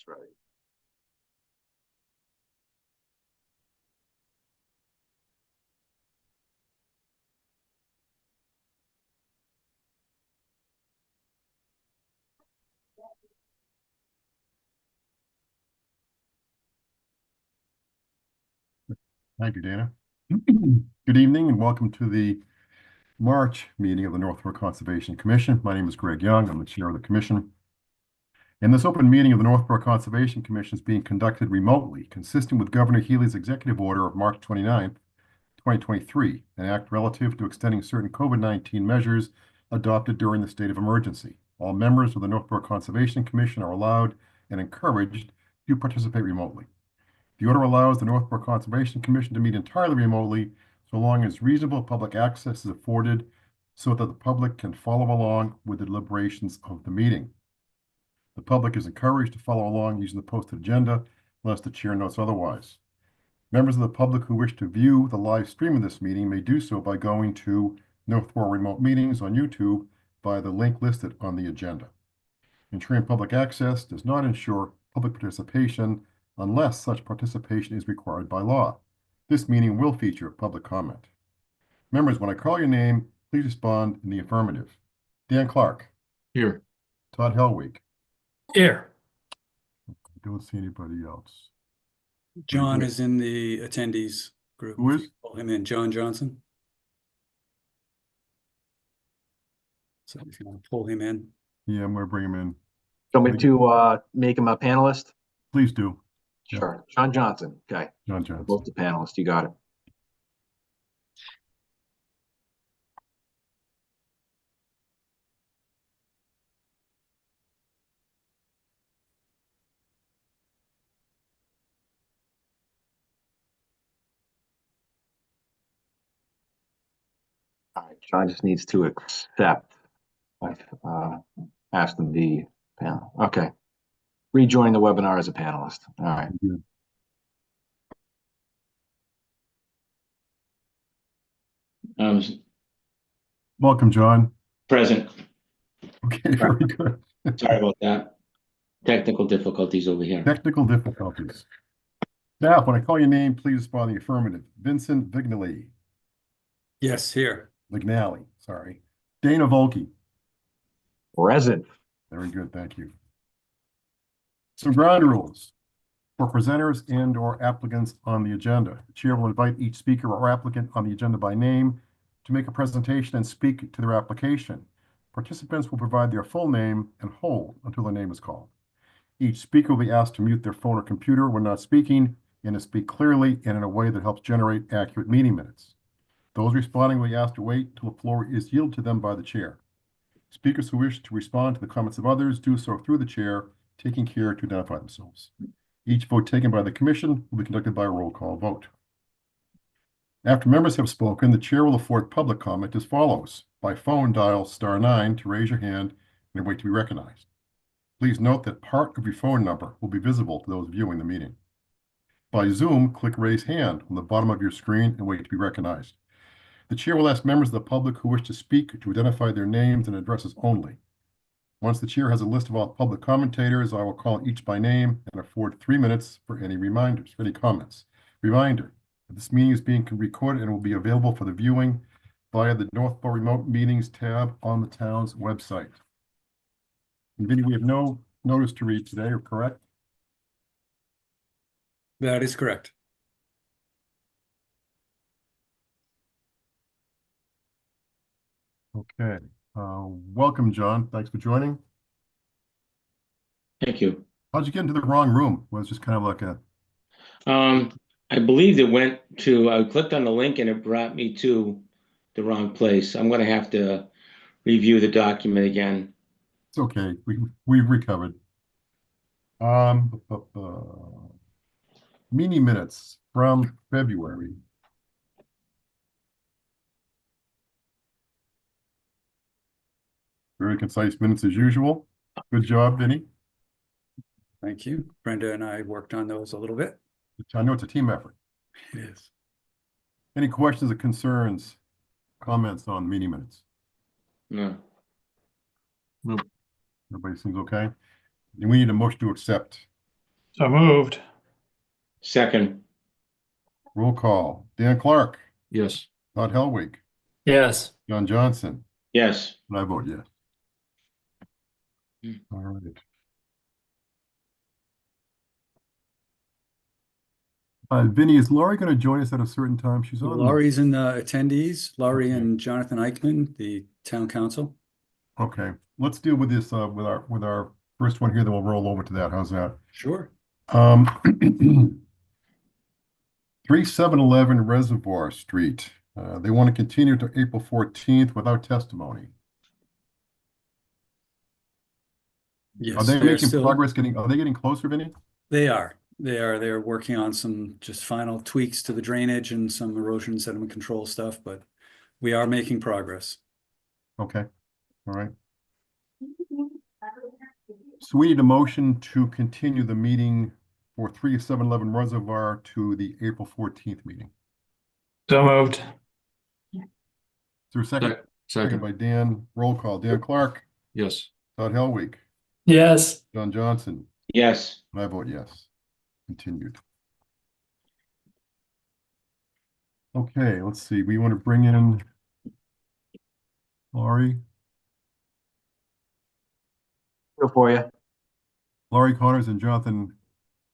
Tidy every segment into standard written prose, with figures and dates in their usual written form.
That's right. Thank you, Dana. Good evening and welcome to the March meeting of the Northborough Conservation Commission. My name is Greg Young. I'm the chair of the commission. And this open meeting of the Northborough Conservation Commission is being conducted remotely, consistent with Governor Healy's executive order of March 29th, 2023, an act relative to extending certain COVID-19 measures adopted during the state of emergency. All members of the Northborough Conservation Commission are allowed and encouraged to participate remotely. The order allows the Northborough Conservation Commission to meet entirely remotely so long as reasonable public access is afforded so that the public can follow along with the deliberations of the meeting. The public is encouraged to follow along using the posted agenda unless the chair notes otherwise. Members of the public who wish to view the live stream of this meeting may do so by going to Northborough Remote Meetings on YouTube via the link listed on the agenda. Ensuring public access does not ensure public participation unless such participation is required by law. This meeting will feature public comment. Members, when I call your name, please respond in the affirmative. Dan Clark. Here. Todd Helwig. Here. I don't see anybody else. John is in the attendees group. Who is? Pull him in, John Johnson. So if you want to pull him in. Yeah, I'm going to bring him in. Do you want me to make him a panelist? Please do. Sure. John Johnson. Okay. John Johnson. Both the panelists. You got it. All right. John just needs to accept. I've asked him the panel. Okay. Rejoin the webinar as a panelist. All right. Welcome, John. Present. Okay, very good. Sorry about that. Technical difficulties over here. Technical difficulties. Staff, when I call your name, please respond in the affirmative. Vincent Vignali. Yes, here. Vignali, sorry. Dana Volke. Present. Very good, thank you. Some ground rules for presenters and/or applicants on the agenda. The chair will invite each speaker or applicant on the agenda by name to make a presentation and speak to their application. Participants will provide their full name and hold until their name is called. Each speaker will be asked to mute their phone or computer when not speaking and to speak clearly and in a way that helps generate accurate meeting minutes. Those responding will be asked to wait until the floor is yielded to them by the chair. Speakers who wish to respond to the comments of others do so through the chair, taking care to identify themselves. Each vote taken by the commission will be conducted by a roll call vote. After members have spoken, the chair will afford public comment as follows. By phone, dial *9 to raise your hand and wait to be recognized. Please note that part of your phone number will be visible to those viewing the meeting. By Zoom, click Raise Hand on the bottom of your screen and wait to be recognized. The chair will ask members of the public who wish to speak to identify their names and addresses only. Once the chair has a list of all public commentators, I will call each by name and afford 3 minutes for any comments. Reminder, that this meeting is being recorded and will be available for the viewing via the Northborough Remote Meetings tab on the town's website. And Vinny, we have no notice to read today, correct? That is correct. Okay. Welcome, John. Thanks for joining. Thank you. How'd you get into the wrong room? Was it just kind of like a... I believe it went to, I clicked on the link and it brought me to the wrong place. I'm going to have to review the document again. It's okay. We've recovered. Meeting minutes from February. Very concise minutes as usual. Good job, Vinny. Thank you. Brenda and I worked on those a little bit. I know it's a team effort. It is. Any questions or concerns, comments on meeting minutes? No. Nope. Everybody seems okay. And we need a motion to accept So moved. Second, Roll call. Dan Clark, Yes. Todd Helwig, Yes. John Johnson, yes. and I vote yes. Hmm. All right. Vinny, is Laurie going to join us at a certain time? She's on the. Laurie's in the attendees, Laurie Okay. and Jonathan Eichman, the town council. Okay, let's deal with this with our first one here, then we'll roll over to that. How's that? Sure. 3711 Reservoir Street. They want to continue to April 14th without testimony. Are Yes, they they are making still, progress are they getting closer, Vinny? they are. They're working on some just final tweaks to the drainage and some erosion sediment control stuff, but we are making progress. Okay, all right. So we need a motion to continue the meeting for 3711 Reservoir to the April 14th meeting. So moved. Is there a second? Second. By Dan. Roll call. Dan Clark, Yes. Todd Helwig, Yes. John Johnson, Yes, and I vote yes. Continued. Okay, let's see. We want to bring in Laurie. Go for you. Laurie Connors and Jonathan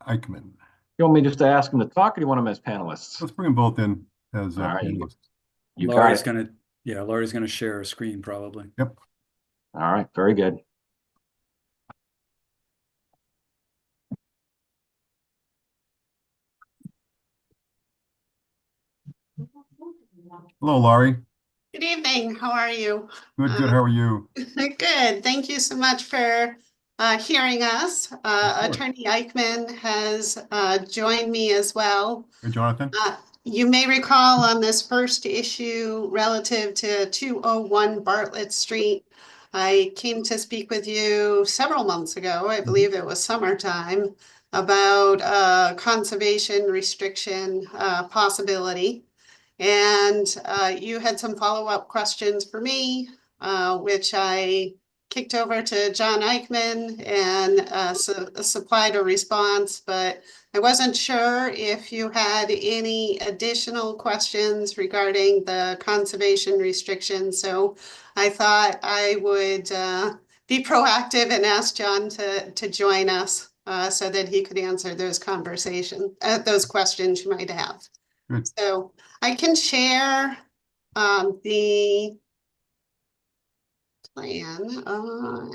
Eichman. You want me just to ask them to talk, or do you want them as panelists? Let's bring them both in as All right, panelists. You got Laurie's it. Laurie's gonna share a screen probably. Yep. All right, very good. Hello, Laurie. Good evening. How are you? Good. How are you? Good. Thank you so much for hearing us. course. Attorney Eichman has joined me as well. Hey, Jonathan. You may recall on this first issue relative to 201 Bartlett Street, I came to speak with you several months ago, I believe it was summertime, about conservation restriction possibility. And you had some follow-up questions for me, which I kicked over to John Eichman and supplied a response, but I wasn't sure if you had any additional questions regarding the conservation restrictions. So I thought I would be proactive and ask John to join us so that he could answer those questions you might have. Good. So I can share the plan.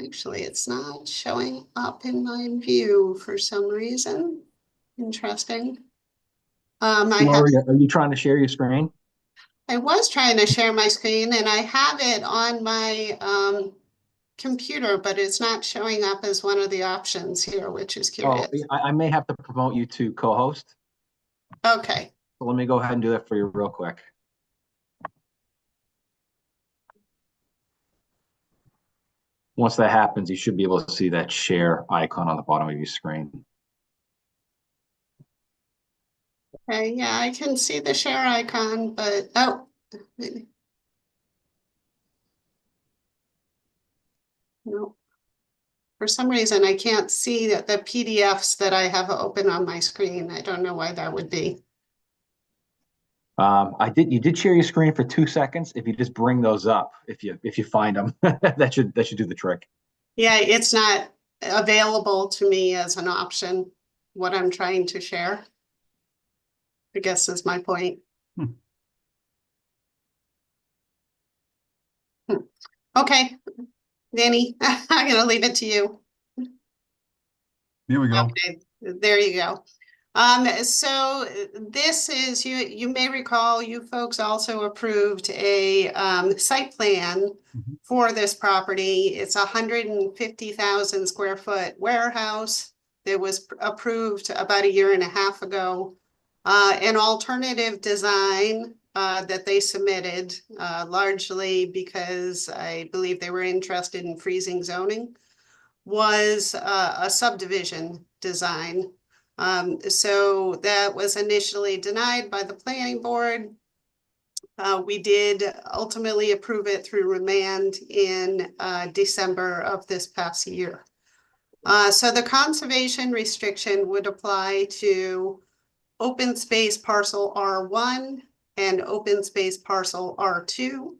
Actually, it's not showing up in my view for some reason. Interesting. Laurie, are you trying to share your screen? I was trying to share my screen and I have it on my computer, but it's not showing up as one of the options here, which is Oh, curious. I may have to promote you to co-host. Okay. So let me go ahead and do that for you real quick. Once that happens, you should be able to see that share icon on the bottom of your screen. Okay, yeah, I can see the share icon, but oh, no. For some reason, I can't see the PDFs that I have open on my screen. I don't know why that would be. You did share your screen for 2 seconds. If you just bring those up, if you find them, that should do the trick. Yeah, it's not available to me as an option, what I'm trying to share, I guess is my point. Okay, Danny, I'm gonna leave it to you. Here we go. Okay, there you go. So this is, you may recall, you folks also approved a site plan for this property. It's 150,000 square foot warehouse that was approved about 1.5 years ago. An alternative design that they submitted, largely because I believe they were interested in freezing zoning, was a subdivision design. So that was initially denied by the planning board. We did ultimately approve it through remand in December of this past year. So the conservation restriction would apply to open space parcel R1 and open space parcel R2.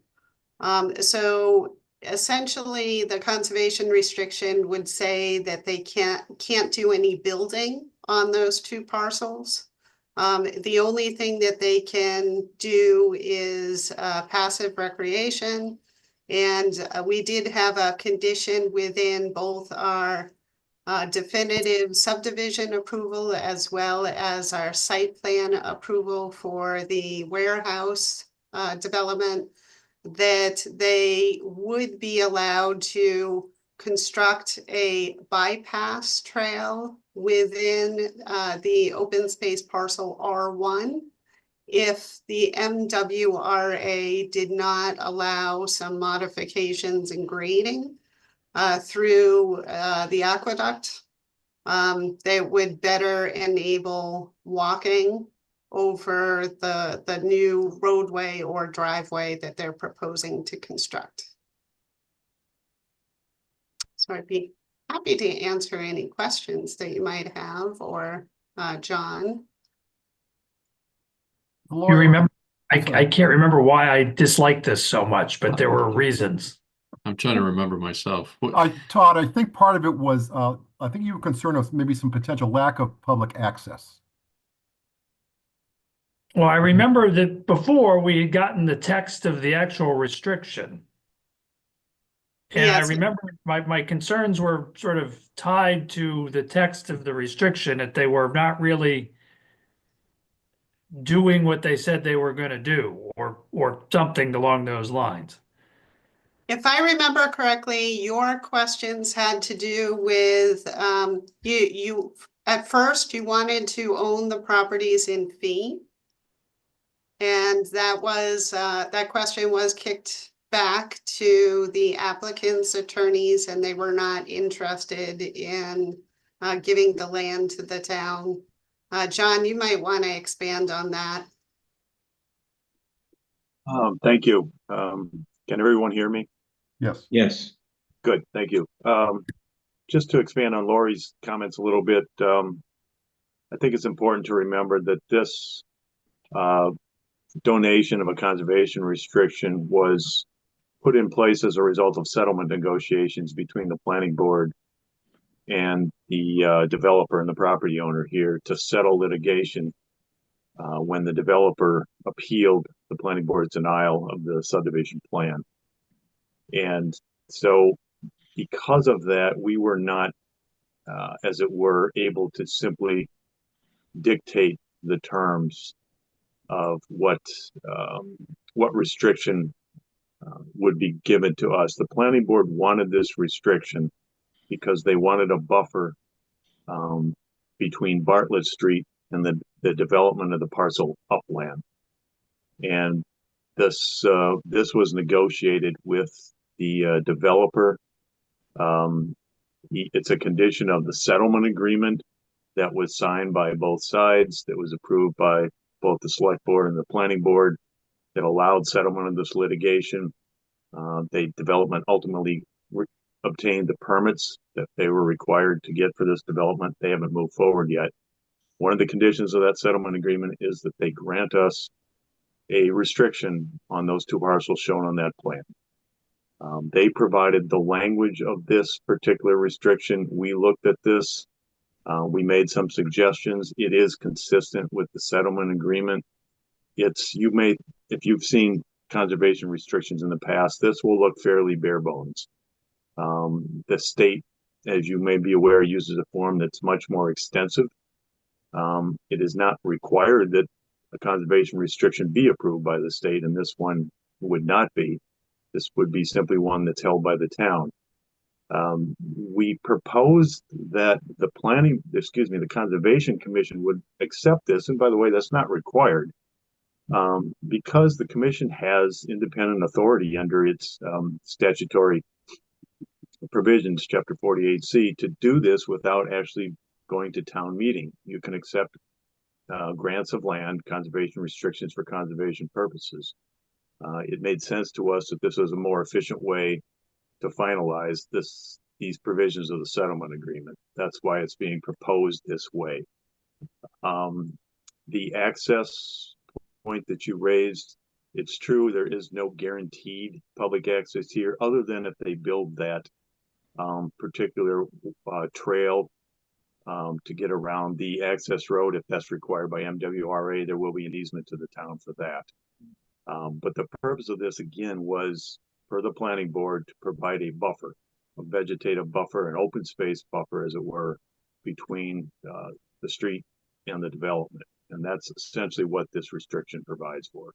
So essentially, the conservation restriction would say that they can't do any building on those two parcels. The only thing that they can do is passive recreation. And we did have a condition within both our definitive subdivision approval as well as our site plan approval for the warehouse development, that they would be allowed to construct a bypass trail within the open space parcel R1 if the MWRA did not allow some modifications in grading through the aqueduct. They would better enable walking over the new roadway or driveway that they're proposing to construct. So I'd be happy to answer any questions that you might have, or John. You remember, Sorry. I can't remember why I disliked this so much, but there were reasons. I'm trying to remember myself. Todd, I think part of it was, I think you were concerned with maybe some potential lack of public access. Well, I remember that before we had gotten the text of the actual restriction. And I Yes. remember my concerns were sort of tied to the text of the restriction, that they were not really doing what they said they were going to do, or something along those lines. If I remember correctly, your questions had to do with you at first you wanted to own the properties in fee. And that was that question was kicked back to the applicant's attorneys, and they were not interested in giving the land to the town. John, you might want to expand on that. Thank you. Can everyone hear me? Yes. Yes. Good, thank you. Just to expand on Lori's comments a little bit, I think it's important to remember that this donation of a conservation restriction was put in place as a result of settlement negotiations between the planning board and the developer and the property owner here to settle litigation when the developer appealed the planning board's denial of the subdivision plan. And so because of that, we were not, as it were, able to simply dictate the terms of what restriction would be given to us. The planning board wanted this restriction because they wanted a buffer between Bartlett Street and the development of the parcel upland. And this was negotiated with the developer. It's a condition of the settlement agreement that was signed by both sides, that was approved by both the select board and the planning board, that allowed settlement of this litigation. The development ultimately obtained the permits that they were required to get for this development. They haven't moved forward yet. One of the conditions of that settlement agreement is that they grant us a restriction on those two parcels shown on that plan. They provided the language of this particular restriction. We looked at this. We made some suggestions. It is consistent with the settlement agreement. If you've seen conservation restrictions in the past, this will look fairly bare bones. The state, as you may be aware, uses a form that's much more extensive. It is not required that a conservation restriction be approved by the state, and this one would not be. This would be simply one that's held by the town. We proposed that the Conservation Commission would accept this, and by the way, that's not required, because the commission has independent authority under its statutory provisions, Chapter 48C, to do this without actually going to town meeting. You can accept grants of land, conservation restrictions for conservation purposes. It made sense to us that this was a more efficient way to finalize this these provisions of the settlement agreement. That's why it's being proposed this way. The access point that you raised, it's true, there is no guaranteed public access here, other than if they build that particular trail to get around the access road. If that's required by MWRA, there will be an easement to the town for that. But the purpose of this, again, was for the planning board to provide a buffer, a vegetative buffer, an open space buffer, as it were, between the street and the development. And that's essentially what this restriction provides for.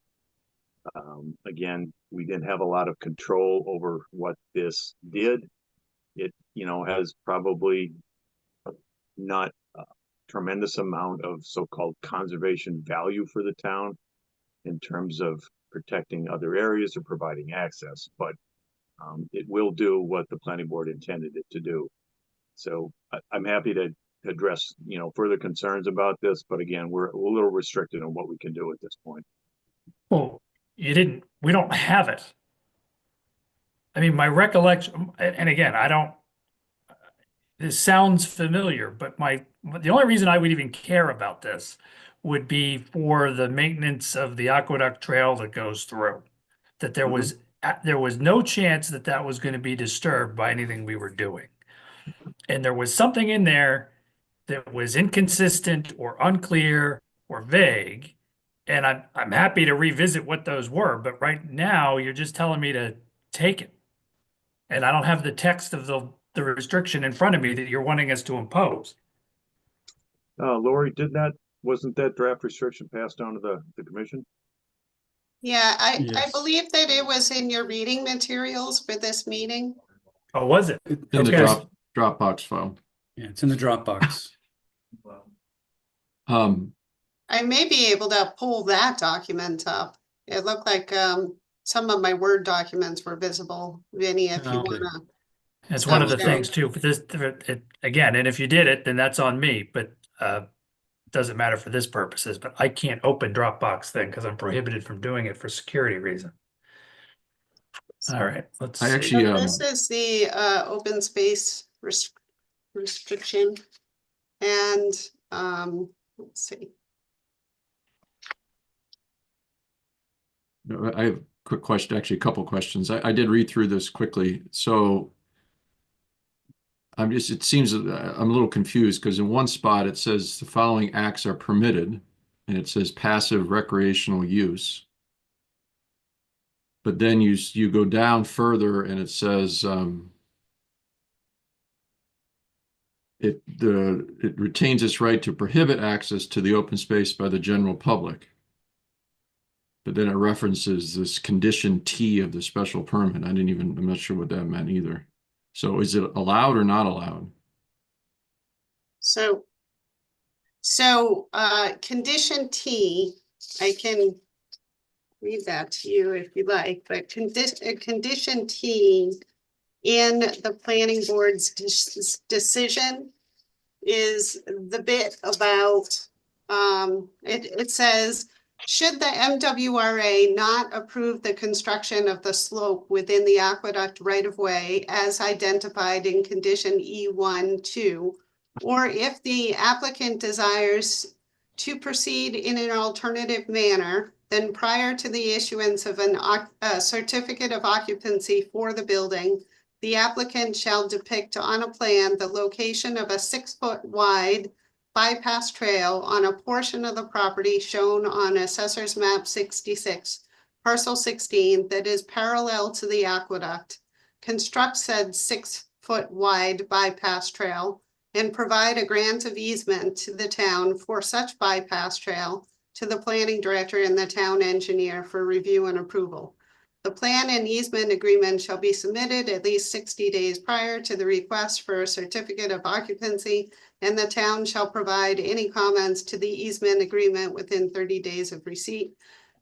Again, we didn't have a lot of control over what this did. It, has probably not a tremendous amount of so-called conservation value for the town in terms of protecting other areas or providing access, but it will do what the planning board intended it to do. So I'm happy to address, further concerns about this, but again, we're a little restricted on what we can do at this point. Well, we don't have it. I mean, my recollection, and again, this sounds familiar, but the only reason I would even care about this would be for the maintenance of the aqueduct trail that goes through. That there was no chance that that was going to be disturbed by anything we were doing. And there was something in there that was inconsistent or unclear or vague. And I'm happy to revisit what those were, but right now you're just telling me to take it. And I don't have the text of the restriction in front of me that you're wanting us to impose. Lori, wasn't that draft restriction passed on to the commission? Yeah, I Yes. believe that it was in your reading materials for this meeting. Oh, was it? In the Okay. Dropbox file. Yeah, it's in the Dropbox. I may be able to pull that document up. It looked like some of my Word documents were visible, Vinny, if you Okay. wanna. It's one of the Okay. things too, for this, again, and if you did it, then that's on me, but it doesn't matter for this purposes, but I can't open Dropbox thing because I'm prohibited from doing it for security reason. All right, let's I see. actually, So this is the open space restriction. And let's see. I have a quick question, actually a couple questions. I did read through this quickly. So it seems I'm a little confused because in one spot it says the following acts are permitted and it says passive recreational use. But then you go down further and it says it retains its right to prohibit access to the open space by the general public. But then it references this condition T of the special permit. I'm not sure what that meant either. So is it allowed or not allowed? So condition T, I can read that to you if you like, but condition T in the planning board's decision is the bit about, it says, should the MWRA not approve the construction of the slope within the aqueduct right-of-way as identified in condition E1-2, or if the applicant desires to proceed in an alternative manner, then prior to the issuance of a certificate of occupancy for the building, the applicant shall depict on a plan the location of a 6-foot wide bypass trail on a portion of the property shown on Assessor's Map 66, Parcel 16, that is parallel to the aqueduct. Construct said 6-foot wide bypass trail and provide a grant of easement to the town for such bypass trail to the planning director and the town engineer for review and approval. The plan and easement agreement shall be submitted at least 60 days prior to the request for a certificate of occupancy, and the town shall provide any comments to the easement agreement within 30 days of receipt.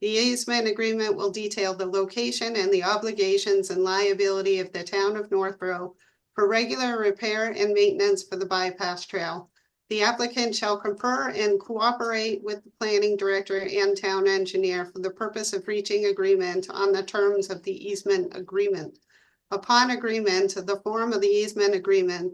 The easement agreement will detail the location and the obligations and liability of the town of Northborough for regular repair and maintenance for the bypass trail. The applicant shall confer and cooperate with the planning director and town engineer for the purpose of reaching agreement on the terms of the easement agreement. upon agreement of the form of the easement agreement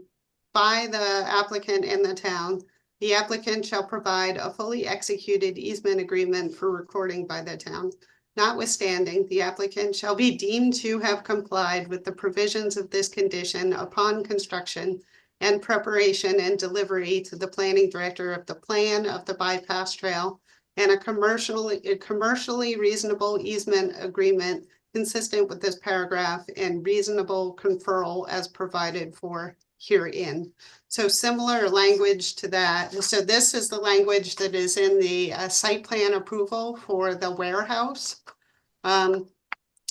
by the applicant and the town, the applicant shall provide a fully executed easement agreement for recording by the town. Notwithstanding, the applicant shall be deemed to have complied with the provisions of this condition upon construction and preparation and delivery to the planning director of the plan of the bypass trail and a commercially reasonable easement agreement consistent with this paragraph and reasonable conferral as provided for herein. So similar language to that. So this is the language that is in the site plan approval for the warehouse.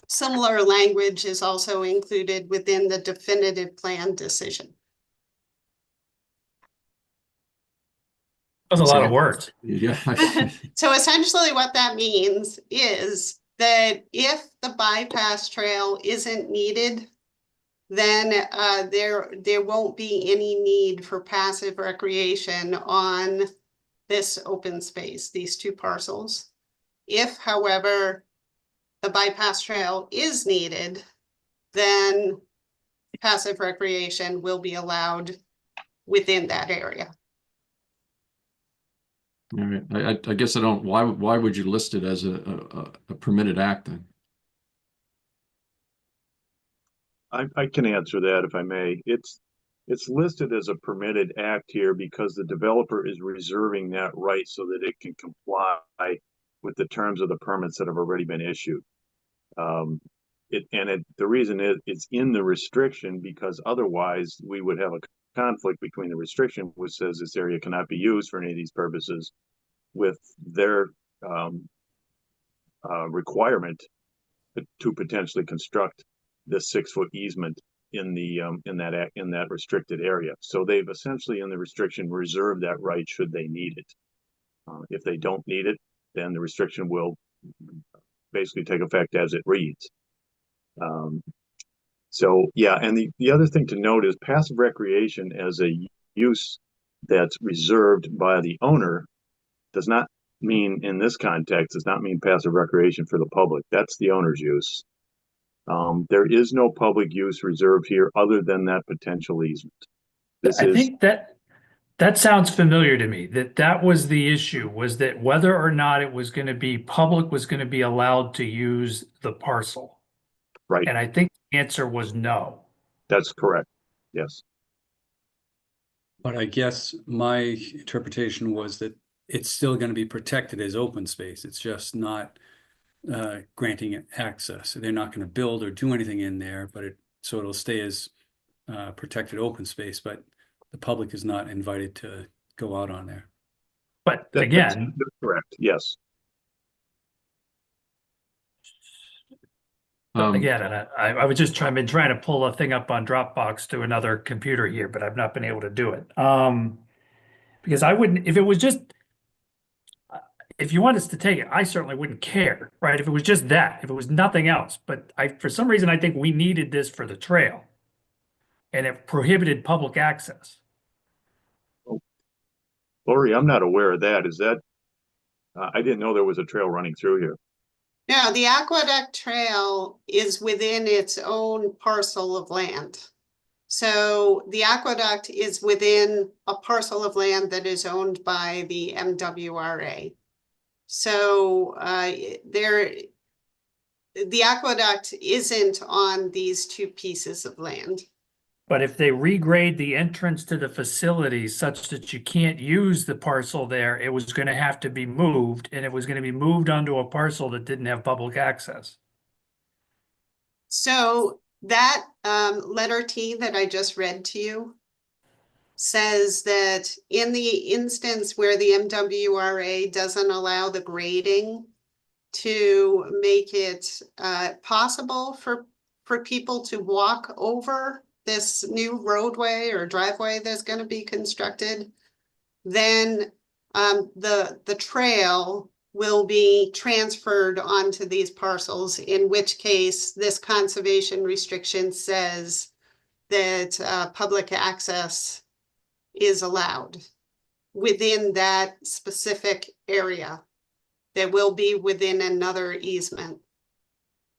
Similar language is also included within the definitive plan decision. That was a lot of words. Yeah. So essentially what that means is that if the bypass trail isn't needed, then there won't be any need for passive recreation on this open space, these two parcels. If, however, the bypass trail is needed, then passive recreation will be allowed within that area. All right. I guess I don't, why would you list it as a permitted act then? I can answer that if I may. It's listed as a permitted act here because the developer is reserving that right so that it can comply with the terms of the permits that have already been issued. The reason it's in the restriction because otherwise we would have a conflict between the restriction, which says this area cannot be used for any of these purposes, with their requirement to potentially construct this 6-foot easement in that restricted area. So they've essentially in the restriction reserved that right should they need it. If they don't need it, then the restriction will basically take effect as it reads. So yeah, and the other thing to note is passive recreation as a use that's reserved by the owner does not mean, in this context, does not mean passive recreation for the public. That's the owner's use. There is no public use reserved here other than that potential easement. I think that sounds familiar to me, that was the issue, was that whether or not it was going to be public was going to be allowed to use the parcel. Right. And I think the answer was no. That's correct. Yes. But I guess my interpretation was that it's still going to be protected as open space. It's just not granting it access. So they're not going to build or do anything in there, but so it'll stay as protected open space, but the public is not invited to go out on there. But That's correct. Yes. Again, and I was just trying to pull a thing up on Dropbox to another computer here, but I've not been able to do it. Because I wouldn't, if it was just, if you want us to take it, I certainly wouldn't care, right? If it was just that, if it was nothing else, but for some reason, I think we needed this for the trail and it prohibited public access. Lori, I'm not aware of that. Is that, I didn't know there was a trail running through here. Yeah, the Aqueduct Trail is within its own parcel of land. So the aqueduct is within a parcel of land that is owned by the MWRA. So the aqueduct isn't on these two pieces of land. But if they regrade the entrance to the facility such that you can't use the parcel there, it was going to have to be moved, and it was going to be moved onto a parcel that didn't have public access. So that letter T that I just read to you says that in the instance where the MWRA doesn't allow the grading to make it possible for people to walk over this new roadway or driveway that's going to be constructed, then the trail will be transferred onto these parcels, in which case this conservation restriction says that public access is allowed within that specific area that will be within another easement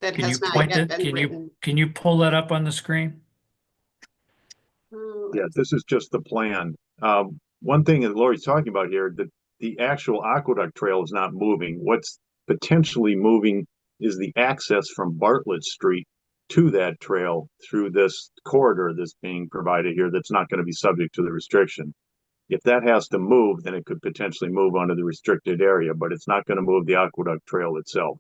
that Can you has not point yet it? been written. Can you pull that up on the screen? Yeah, this is just the plan. One thing that Lori's talking about here, that the actual aqueduct trail is not moving. What's potentially moving is the access from Bartlett Street to that trail through this corridor that's being provided here that's not going to be subject to the restriction. If that has to move, then it could potentially move onto the restricted area, but it's not going to move the aqueduct trail itself.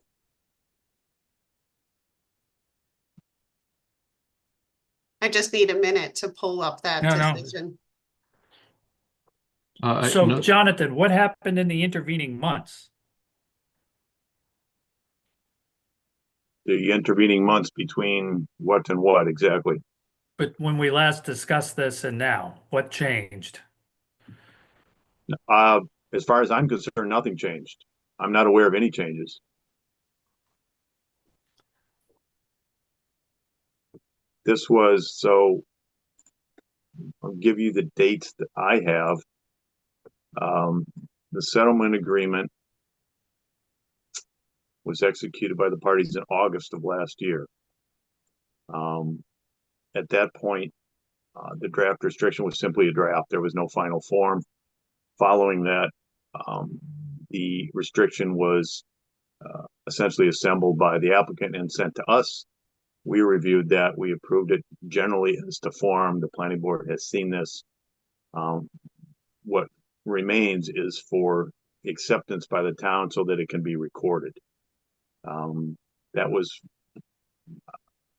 I just need a minute to pull up that No. decision. So, no, Jonathan, what happened in the intervening months? The intervening months between what and what exactly? But when we last discussed this and now, what changed? As far as I'm concerned, nothing changed. I'm not aware of any changes. This was, so I'll give you the dates that I have. The settlement agreement was executed by the parties in August of last year. At that point, the draft restriction was simply a draft. There was no final form. Following that, the restriction was essentially assembled by the applicant and sent to us. We reviewed that. We approved it generally as to form. The planning board has seen this. What remains is for acceptance by the town so that it can be recorded. That was a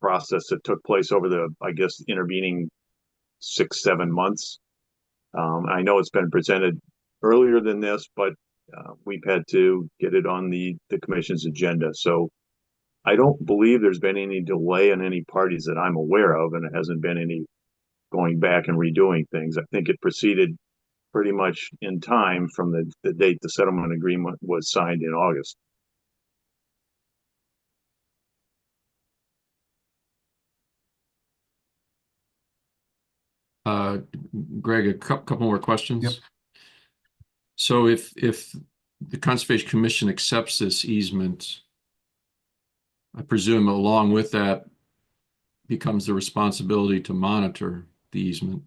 process that took place over the, I guess, intervening 6-7 months. I know it's been presented earlier than this, but we've had to get it on the commission's agenda. So I don't believe there's been any delay in any parties that I'm aware of, and it hasn't been any going back and redoing things. I think it proceeded pretty much in time from the date the settlement agreement was signed in August. Greg, a couple more questions. Yep. So if the Conservation Commission accepts this easement, I presume along with that becomes the responsibility to monitor the easement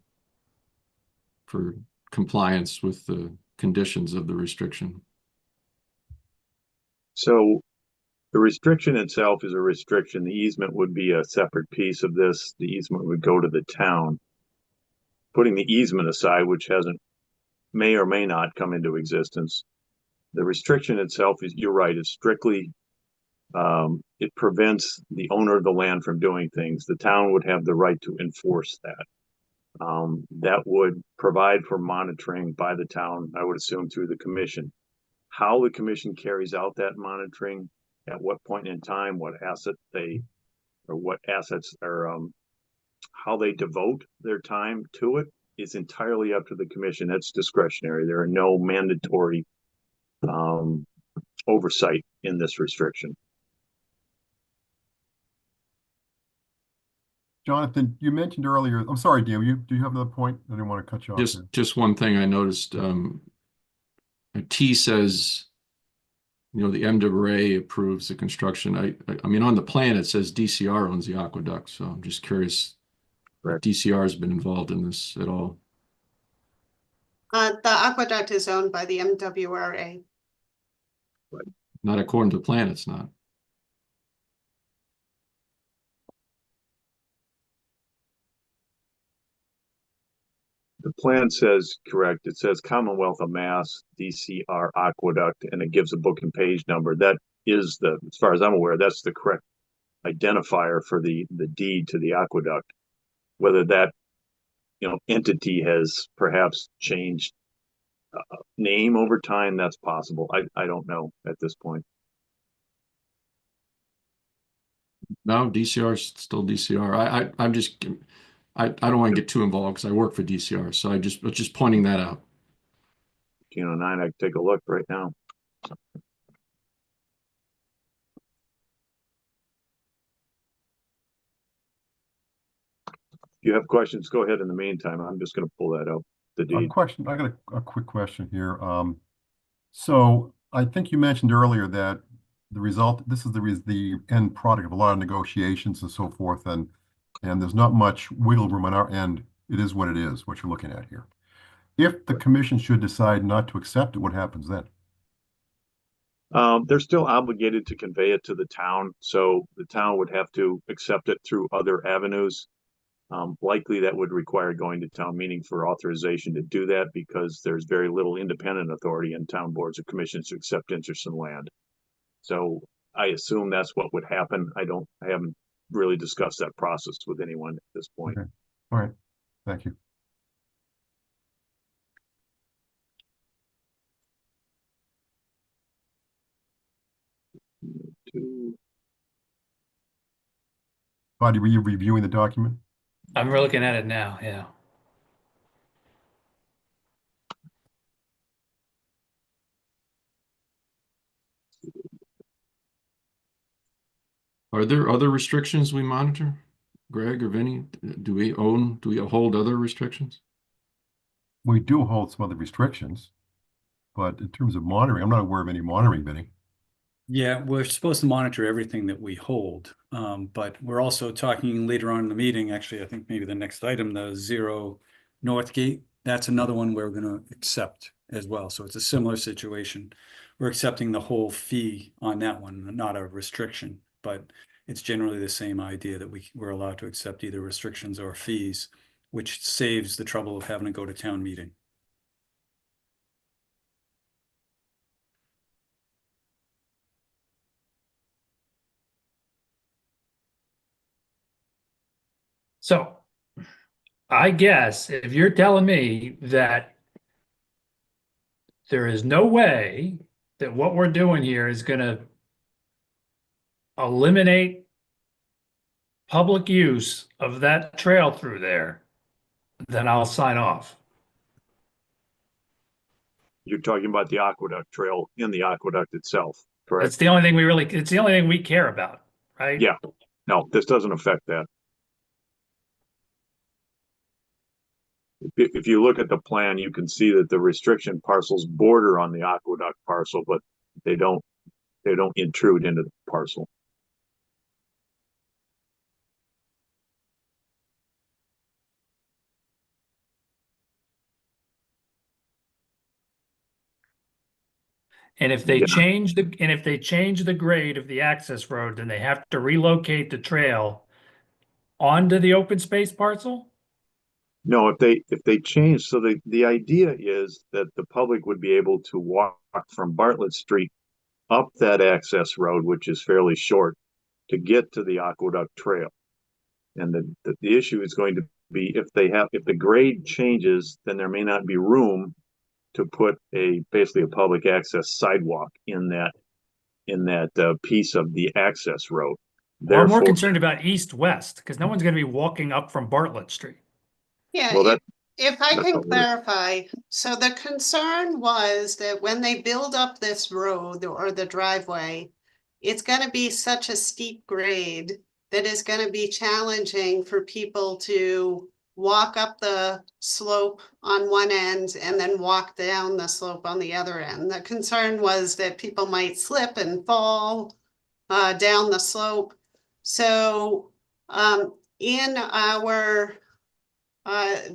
for compliance with the conditions of the restriction. So the restriction itself is a restriction. The easement would be a separate piece of this. The easement would go to the town. Putting the easement aside, which may or may not come into existence, the restriction itself is, you're right, it's strictly, it prevents the owner of the land from doing things. The town would have the right to enforce that. That would provide for monitoring by the town, I would assume through the commission. How the commission carries out that monitoring, at what point in time, what assets are, how they devote their time to it is entirely up to the commission. It's discretionary. There are no mandatory oversight in this restriction. Jonathan, you mentioned earlier, I'm sorry, Dan, do you have another point? I didn't want to cut you off. Just one thing I noticed, T says, the MWA approves the construction. I mean, on the plan, it says DCR owns the aqueduct. So I'm just curious if DCR has been involved in this at all. The aqueduct is owned by the MWRA. Not according to the plan, it's not. The plan says, correct, it says Commonwealth of Mass, DCR Aqueduct, and it gives a book and page number. That is as far as I'm aware, that's the correct identifier for the deed to the aqueduct. Whether that, entity has perhaps changed name over time, that's possible. I don't know at this point. No, DCR is still DCR. I don't want to get too involved because I work for DCR, so I was just pointing that out. 1509, I can take a look right now. If you have questions, go ahead in the meantime. I'm just going to pull that out. The deed. I got a quick question here. So I think you mentioned earlier that the result, this is the end product of a lot of negotiations and so forth, and there's not much wiggle room on our end. It is what it is, what you're looking at here. If the commission should decide not to accept it, what happens then? They're still obligated to convey it to the town, so the town would have to accept it through other avenues. Likely that would require going to town meeting for authorization to do that because there's very little independent authority in town boards or commissions to accept interest in land. So I assume that's what would happen. I haven't really discussed that process with anyone at this point. Okay. All right. Thank you. Buddy, were you reviewing the document? I'm looking at it now, yeah. Are there other restrictions we monitor? Greg or Vinny, do we hold other restrictions? We do hold some other restrictions, but in terms of monitoring, I'm not aware of any monitoring, Vinny. Yeah, we're supposed to monitor everything that we hold, but we're also talking later on in the meeting, actually, I think maybe the next item, the 0 Northgate, that's another one we're going to accept as well. So it's a similar situation. We're accepting the whole fee on that one, not a restriction, but it's generally the same idea that we're allowed to accept either restrictions or fees, which saves the trouble of having to go to town meeting. So I guess if you're telling me that there is no way that what we're doing here is going to eliminate public use of that trail through there, then I'll sign off. You're talking about the aqueduct trail in the aqueduct itself, It's correct? the only thing it's the only thing we care about, right? Yeah. No, this doesn't affect that. If you look at the plan, you can see that the restriction parcels border on the aqueduct parcel, but they don't intrude into the parcel. And if they Yeah. change the grade of the access road, then they have to relocate the trail onto the open space parcel? No, if they change, so the idea is that the public would be able to walk from Bartlett Street up that access road, which is fairly short, to get to the aqueduct trail. And the issue is going to be if the grade changes, then there may not be room to put basically a public access sidewalk in that piece of the access road. Well, I'm more Therefore, concerned about east-west because no one's going to be walking up from Bartlett Street. Yeah, well, if I that's can all we're- clarify, so the concern was that when they build up this road or the driveway, it's going to be such a steep grade that is going to be challenging for people to walk up the slope on one end and then walk down the slope on the other end. The concern was that people might slip and fall down the slope. So in our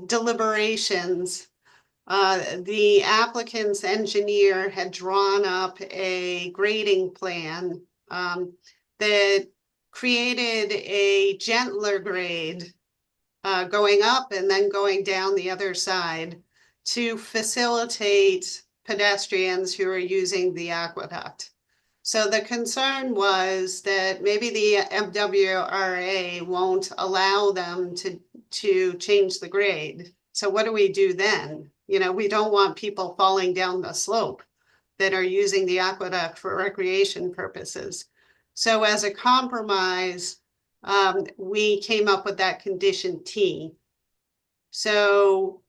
deliberations, the applicant's engineer had drawn up a grading plan that created a gentler grade going up and then going down the other side to facilitate pedestrians who are using the aqueduct. So the concern was that maybe the MWRA won't allow them to change the grade. So what do we do then? You know, we don't want people falling down the slope that are using the aqueduct for recreation purposes. So as a compromise, we came up with that condition T. So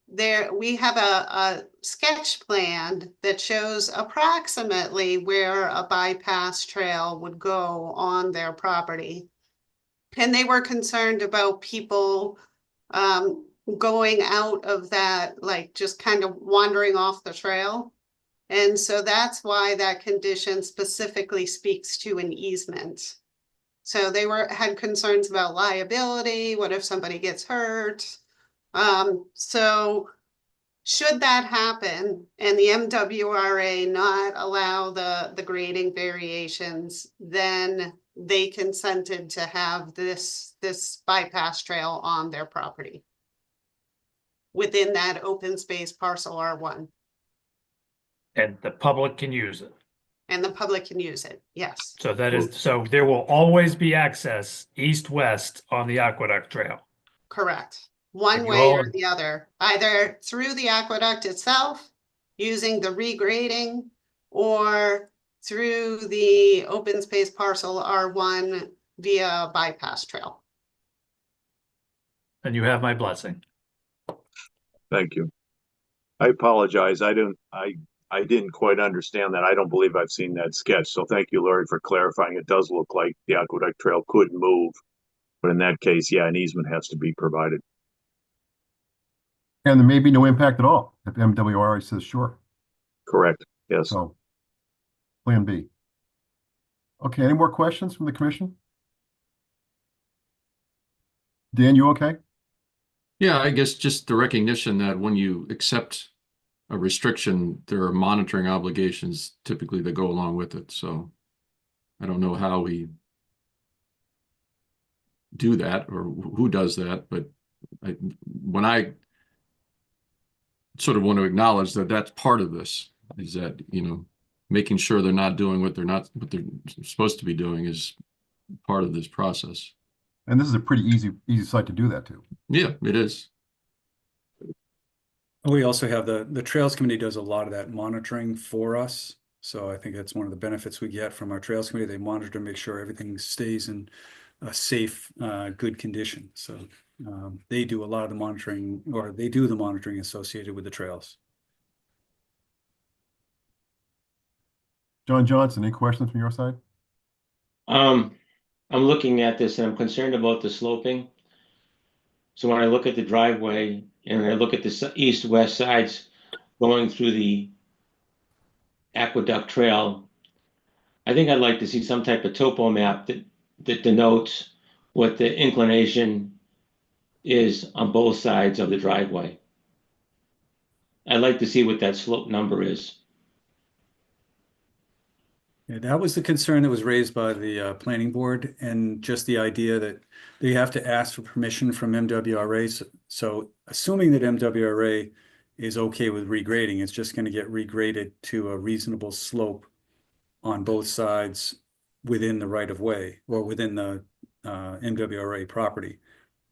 we have a sketch plan that shows approximately where a bypass trail would go on their property. And they were concerned about people going out of that, like just kind of wandering off the trail. And so that's why that condition specifically speaks to an easement. So they had concerns about liability. What if somebody gets hurt? So should that happen and the MWRA not allow the grading variations, then they consented to have this bypass trail on their property within that open space parcel R1. And the public can use it. And the public can use it, yes. So so there will always be access east-west on the Aqueduct Trail. Correct. One And you way all- or the other, either through the aqueduct itself, using the regrading, or through the open space parcel R1 via bypass trail. And you have my blessing. Thank you. I apologize. I didn't quite understand that. I don't believe I've seen that sketch. So thank you, Laurie, for clarifying. It does look like the aqueduct trail could move, but in that case, yeah, an easement has to be provided. And there may be no impact at all if MWRA says sure. Correct. Yes. So, Plan B. Okay, any more questions from the commission? Dan, you okay? Yeah, I guess just the recognition that when you accept a restriction, there are monitoring obligations typically that go along with it. So I don't know how we do that or who does that, but when I sort of want to acknowledge that that's part of this, is that, making sure they're not doing what they're supposed to be doing is part of this process. And this is a pretty easy site to do that too. Yeah, it is. We also have the Trails Committee does a lot of that monitoring for us. So I think that's one of the benefits we get from our Trails Committee. They monitor to make sure everything stays in a safe, good condition. So they do a lot of the monitoring, or they do the monitoring associated with the trails. John Johnson, any questions from your side? I'm looking at this and I'm concerned about the sloping. So when I look at the driveway and I look at the east-west sides going through the aqueduct trail, I think I'd like to see some type of topo map that denotes what the inclination is on both sides of the driveway. I'd like to see what that slope number is. Yeah, that was the concern that was raised by the planning board, and just the idea that they have to ask for permission from MWRA. So assuming that MWRA is okay with regrading, it's just going to get regraded to a reasonable slope on both sides within the right of way or within the MWRA property.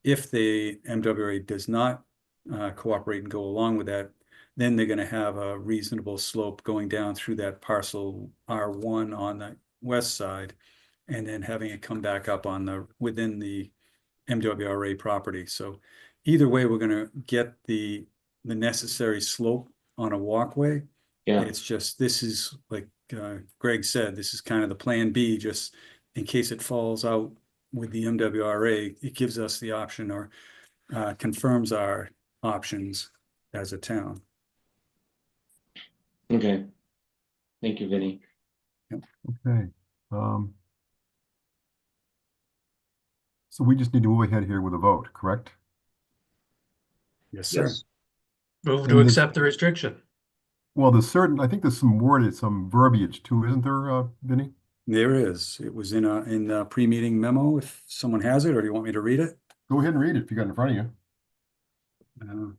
If the MWRA does not cooperate and go along with that, then they're going to have a reasonable slope going down through that parcel R1 on the west side, and then having it come back up on within the MWRA property. So either way, we're going to get the necessary slope on a walkway. Yeah. It's just, this is like Greg said, this is kind of the plan B, just in case it falls out with the MWRA, it gives us the option, or confirms our options as a town. Okay. Thank you, Vinny. Okay. So we just need to move ahead here with a vote, correct? Yes, sir. Yes. Move And to this- accept the restriction. Well, I think there's some verbiage too, isn't there, Vinny? There is. It was in a pre-meeting memo, if someone has it, or do you want me to read it? Go ahead and read it if you got it in front of you.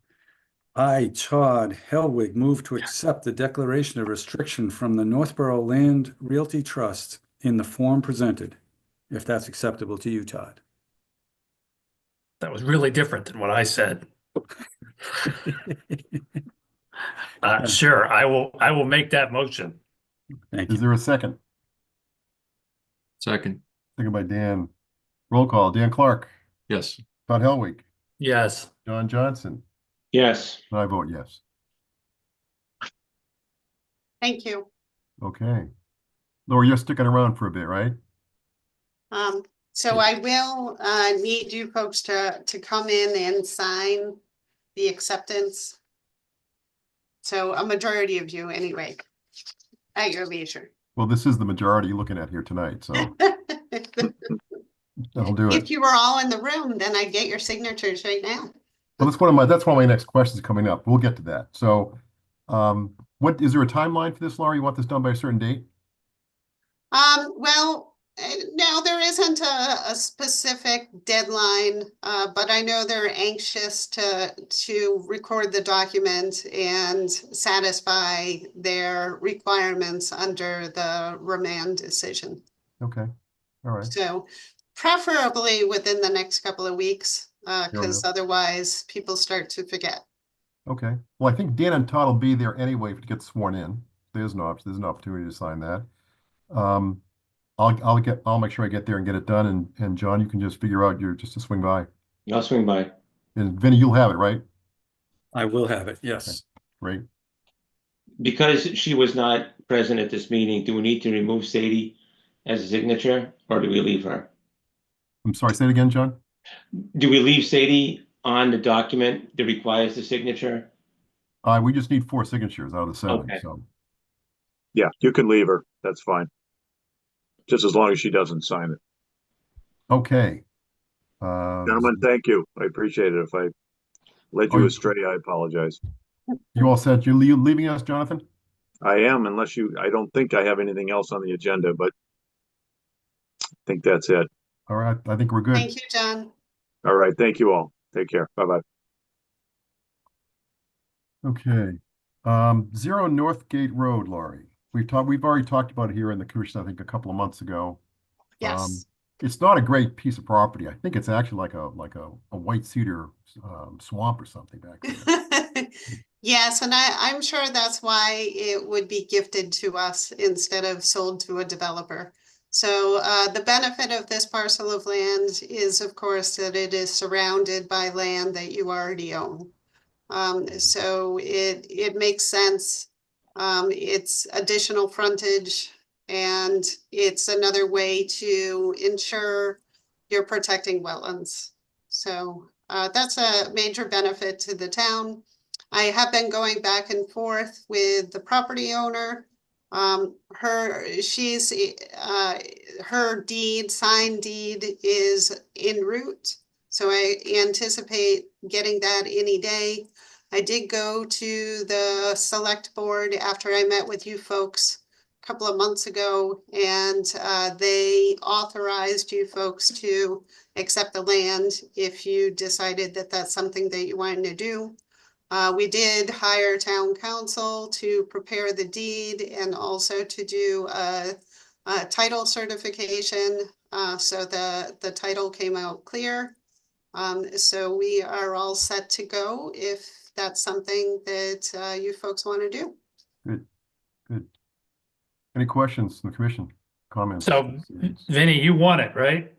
I, Todd Helwig, move to accept the declaration of restriction from the Northborough Land Realty Trust in the form presented, if that's acceptable to you, Todd. That was really different than what I said. Sure, I will make that motion. Thank Is you. there a second? Second. Second by Dan. Roll call. Dan Clark, Yes. Todd Helwig, Yes. John Johnson, Yes. and I vote yes. Thank you. Okay. Laura, you're sticking around for a bit, right? So I will need you folks to come in and sign the acceptance. So a majority of you anyway. at your leisure. Well, this is the majority you're looking at here tonight, so that'll do If it. you were all in the room, then I'd get your signatures right now. Well, that's one of my next questions coming up. We'll get to that. So, what is there a timeline for this, Laura? You want this done by a certain date? Well, no, there isn't a specific deadline, but I know they're anxious to record the document and satisfy their requirements under the remand decision. Okay, all right. So preferably within the next couple of weeks, because otherwise people start to forget. Okay. Well, I think Dan and Todd will be there anyway to get sworn in. There's an opportunity to sign that. I'll make sure I get there and get it done. And John, you can just figure out just to swing by. I'll swing by. And Vinny, you'll have it, right? I will have it, yes. Okay. Great. Because she was not present at this meeting, do we need to remove Sadie as a signature, or do we leave her? I'm sorry, say it again, John. Do we leave Sadie on the document that requires the signature? We just need 4 signatures out of the 7. Okay. So Yeah, you can leave her. That's fine. Just as long as she doesn't sign it. okay. Gentlemen, thank you. I appreciate it. If I led you astray, I apologize. You all set? You're leaving us, Jonathan? I am, I don't think I have anything else on the agenda, but I think that's it. All right. I think we're good. Thank you, John. All right. Thank you all. Take care. Bye-bye. Okay. 0 Northgate Road, Laurie. We've already talked about it here in the commission, I think a couple of months ago. Yes. It's not a great piece of property. I think it's actually like a white cedar swamp or something back there. Yes, and I'm sure that's why it would be gifted to us instead of sold to a developer. So the benefit of this parcel of land is, of course, that it is surrounded by land that you already own. So it makes sense. It's additional frontage, and it's another way to ensure you're protecting wetlands. So that's a major benefit to the town. I have been going back and forth with the property owner. Her signed deed is en route. So I anticipate getting that any day. I did go to the select board after I met with you folks a couple of months ago, and they authorized you folks to accept the land if you decided that that's something that you wanted to do. We did hire town council to prepare the deed and also to do a title certification. So the title came out clear. So we are all set to go if that's something that you folks want to do. Good, good. Any questions from the commission? Comments? So Vinny, you want it, right?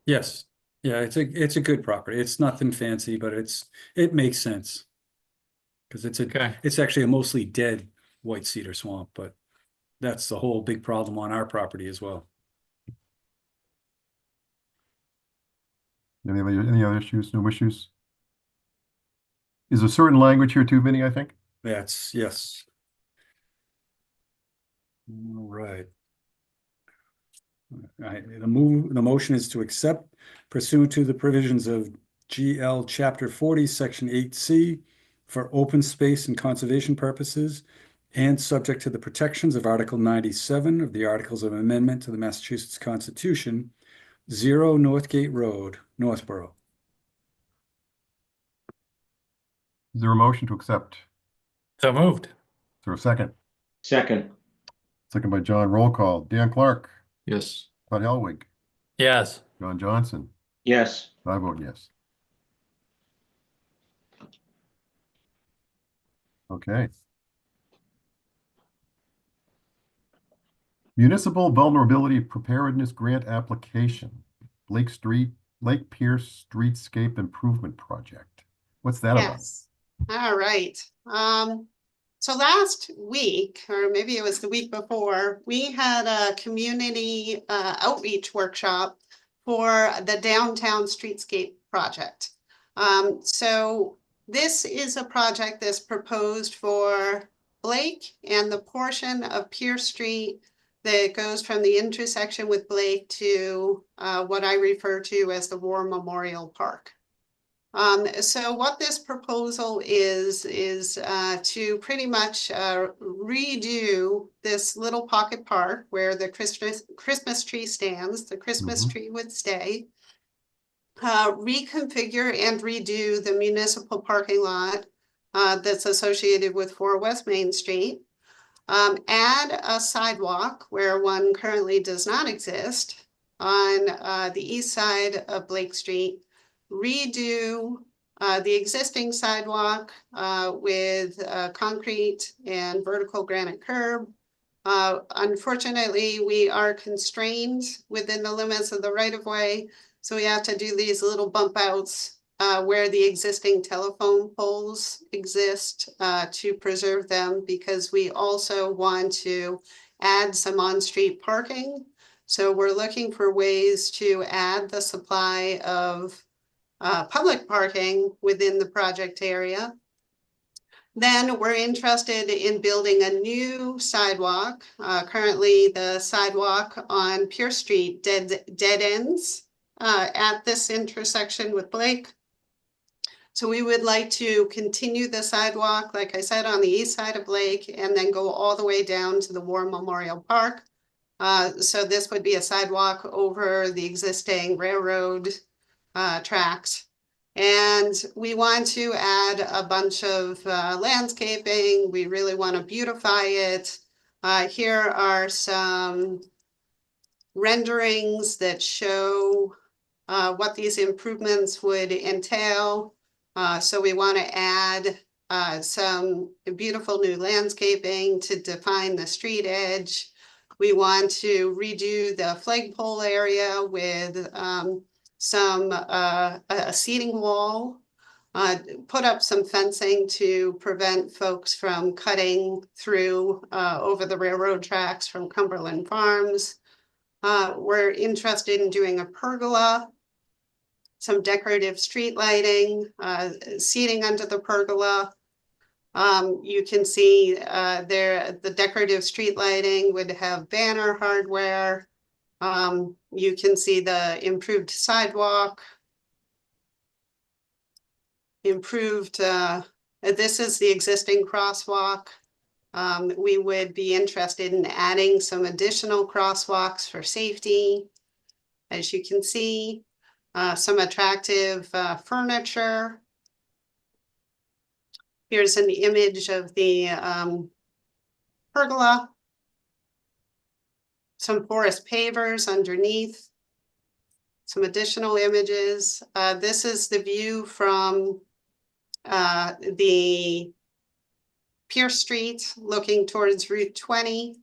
Yes, yeah, it's a good property. It's nothing fancy, but it makes sense. Because it's actually a mostly dead white cedar swamp, but that's the whole big problem on our property as well. Any other issues? No issues? Is there certain language here too, Vinny, I think? Yes. All right. The motion is to accept pursuant to the provisions of GL Chapter 40, Section 8C for open space and conservation purposes and subject to the protections of Article 97 of the Articles of Amendment to the Massachusetts Constitution, 0 Northgate Road, Northborough. Is there a motion to accept? So moved. Is there a second? Second. Second by John. Roll call. Dan Clark. Yes. Todd Helwig. Yes. John Johnson. Yes. I vote yes. Okay. Municipal Vulnerability Preparedness Grant Application, Lake Pierce Streetscape Improvement Project. What's that about? Yes. All right. So last week, or maybe it was the week before, we had a community outreach workshop for the downtown streetscape project. So this is a project that's proposed for Blake and the portion of Pierce Street that goes from the intersection with Blake to what I refer to as the War Memorial Park. So what this proposal is to pretty much redo this little pocket park where the Christmas tree stands, the Christmas tree would stay, reconfigure and redo the municipal parking lot that's associated with 4 West Main Street, add a sidewalk where one currently does not exist on the east side of Blake Street, redo the existing sidewalk with concrete and vertical granite curb. Unfortunately, we are constrained within the limits of the right-of-way, so we have to do these little bump outs where the existing telephone poles exist to preserve them, because we also want to add some on-street parking. So we're looking for ways to add the supply of public parking within the project area. Then we're interested in building a new sidewalk. Currently, the sidewalk on Pierce Street dead ends at this intersection with Blake. So we would like to continue the sidewalk, like I said, on the east side of Blake, and then go all the way down to the War Memorial Park. So this would be a sidewalk over the existing railroad tracks. And we want to add a bunch of landscaping. We really want to beautify it. Here are some renderings that show what these improvements would entail. So we want to add some beautiful new landscaping to define the street edge. We want to redo the flagpole area with some a seating wall, put up some fencing to prevent folks from cutting through over the railroad tracks from Cumberland Farms. We're interested in doing a pergola, some decorative street lighting, seating under the pergola. You can see there the decorative street lighting would have banner hardware. You can see the improved sidewalk, improved, this is the existing crosswalk. We would be interested in adding some additional crosswalks for safety. As you can see, some attractive furniture. Here's an image of the pergola. Some porous pavers underneath. Some additional images. This is the view from the Pierce Street looking towards Route 20.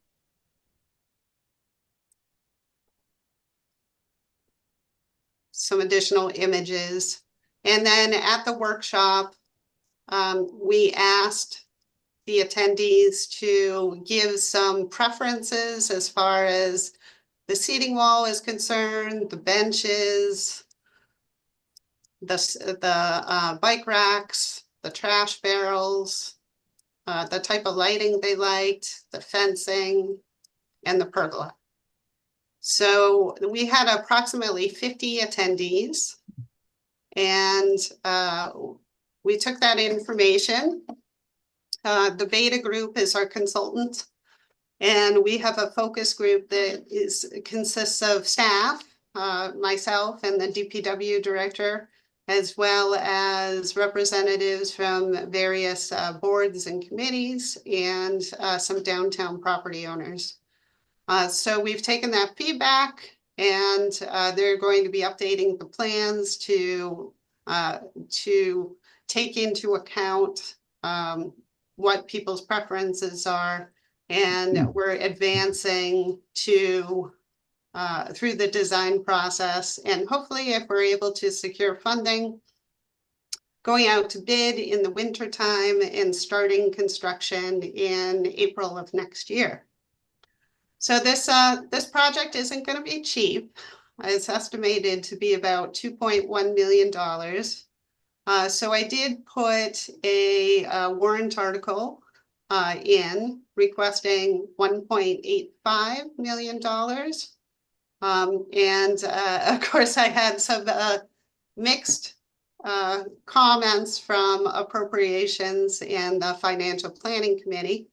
Some additional images. And then at the workshop, we asked the attendees to give some preferences as far as the seating wall is concerned, the benches, the bike racks, the trash barrels, the type of lighting they liked, the fencing, and the pergola. So we had approximately 50 attendees, and we took that information. The beta group is our consultant, and we have a focus group that consists of staff, myself and the DPW director, as well as representatives from various boards and committees and some downtown property owners. So we've taken that feedback, and they're going to be updating the plans to take into account what people's preferences are, and we're advancing to through the design process, and hopefully, if we're able to secure funding, going out to bid in the winter time and starting construction in April of next year. So this project isn't going to be cheap. It's estimated to be about $2.1 million. So I did put a warrant article in requesting $1.85 million. Of course, I had some mixed comments from Appropriations and the Financial Planning Committee.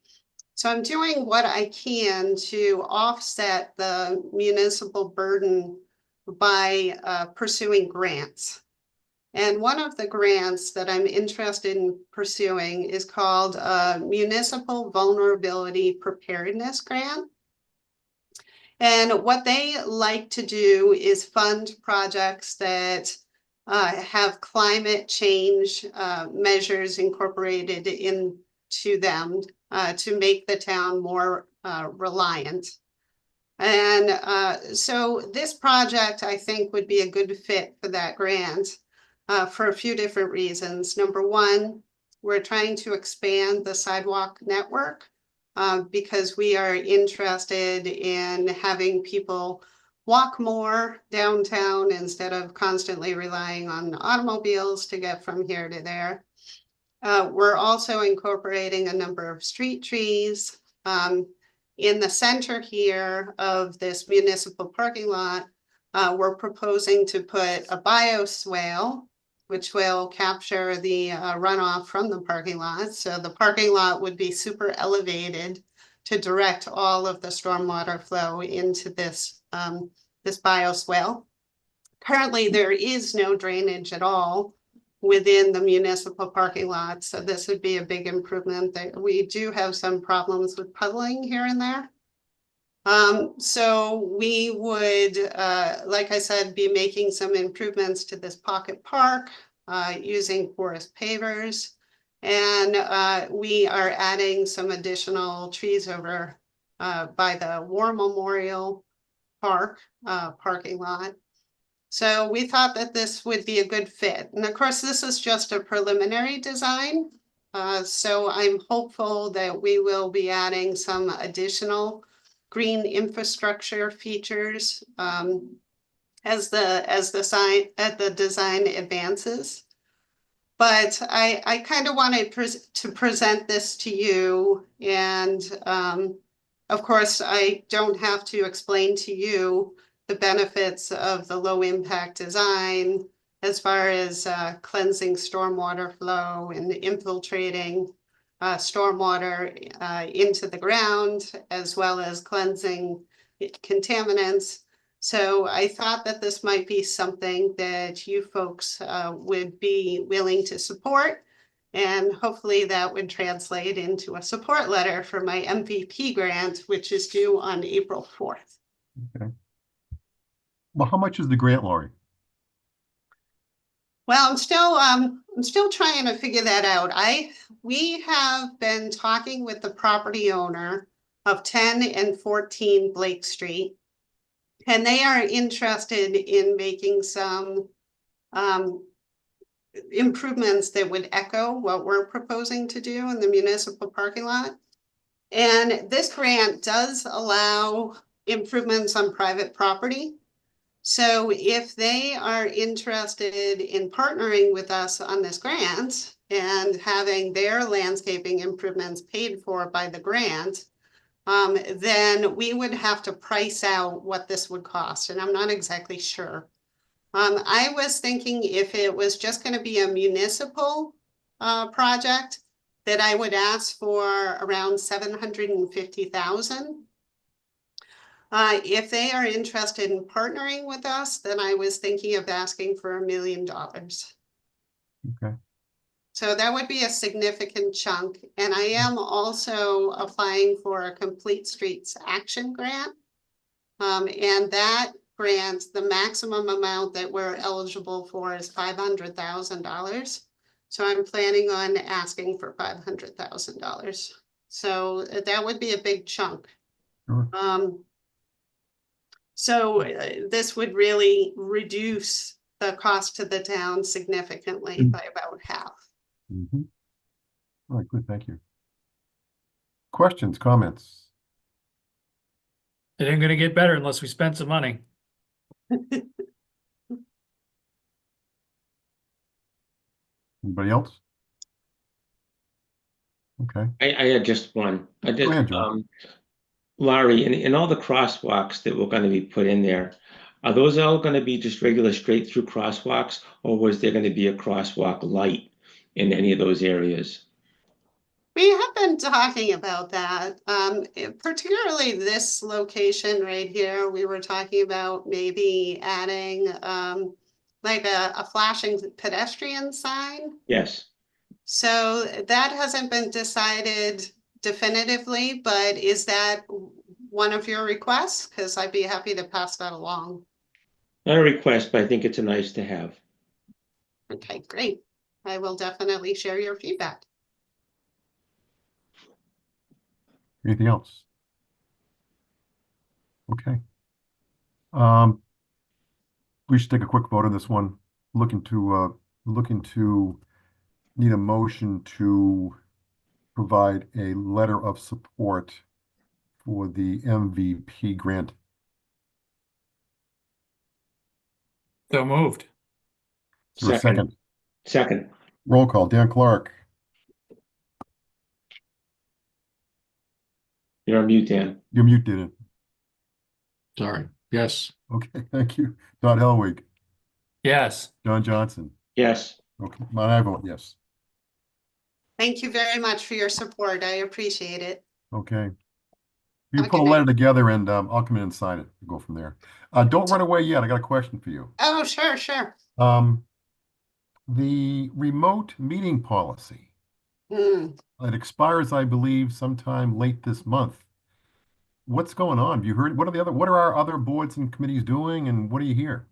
So I'm doing what I can to offset the municipal burden by pursuing grants. And one of the grants that I'm interested in pursuing is called a Municipal Vulnerability Preparedness Grant. And what they like to do is fund projects that have climate change measures incorporated into them to make the town more reliant. And so this project, I think, would be a good fit for that grant for a few different reasons. Number one, we're trying to expand the sidewalk network because we are interested in having people walk more downtown instead of constantly relying on automobiles to get from here to there. We're also incorporating a number of street trees. In the center here of this municipal parking lot, we're proposing to put a bioswale, which will capture the runoff from the parking lot. So the parking lot would be super elevated to direct all of the stormwater flow into this, this bioswale. Currently, there is no drainage at all within the municipal parking lot. So this would be a big improvement. That we do have some problems with puddling here and there. So we would, like I said, be making some improvements to this pocket park using porous pavers. And we are adding some additional trees over by the War Memorial Park parking lot. So we thought that this would be a good fit. And of course, this is just a preliminary design. So I'm hopeful that we will be adding some additional green infrastructure features as the design advances. But I kind of wanted to present this to you. And of course, I don't have to explain to you the benefits of the low impact design as far as cleansing stormwater flow and infiltrating stormwater into the ground, as well as cleansing contaminants. So I thought that this might be something that you folks would be willing to support. And hopefully that would translate into a support letter for my MVP grant, which is due on April 4th. Okay. Well, how much is the grant, Lori? Well, I'm still trying to figure that out. We have been talking with the property owner of 10 and 14 Blake Street, and they are interested in making some improvements that would echo what we're proposing to do in the municipal parking lot. And this grant does allow improvements on private property. So if they are interested in partnering with us on this grant and having their landscaping improvements paid for by the grant, then we would have to price out what this would cost. And I'm not exactly sure. I was thinking if it was just going to be a municipal project, that I would ask for around $750,000. If they are interested in partnering with us, then I was thinking of asking for $1 million. Okay. So that would be a significant chunk. And I am also applying for a Complete Streets Action Grant. And that grant, the maximum amount that we're eligible for is $500,000. So I'm planning on asking for $500,000. So that would be a big chunk. Sure. So this would really reduce the cost to the town significantly by about half. Mm-hmm. All right, good, thank you. Questions, comments? It ain't gonna get better unless we spend some money. Anybody else? Okay. I had just one. I Go just, ahead, John. Larry, in all the crosswalks that were gonna be put in there, are those all gonna be just regular straight through crosswalks, or was there gonna be a crosswalk light in any of those areas? We have been talking about that, particularly this location right here. We were talking about maybe adding like a flashing pedestrian sign. Yes. So that hasn't been decided definitively, but is that one of your requests? Because I'd be happy to pass that along. Not a request, but I think it's a nice to have. Okay, great. I will definitely share your feedback. Anything else? Okay. We should take a quick vote on this one. Looking to need a motion to provide a letter of support for the MVP grant. So moved. Is there a second? Second. Roll call. Dan Clark, You're on mute, Dan. you're muted. Sorry. Yes. Okay, thank you. Todd Helwig, Yes. John Johnson. Yes. Okay, I vote yes. Thank you very much for your support. I appreciate it. Okay. You Have a put a good letter night. together and I'll come in and sign it. We'll go from there. Don't run away yet. I got a question for you. Oh, sure, sure. The remote meeting policy, Hmm. it expires, I believe, sometime late this month. What's going on? Have you heard? What are our other boards and committees doing, and what do you hear?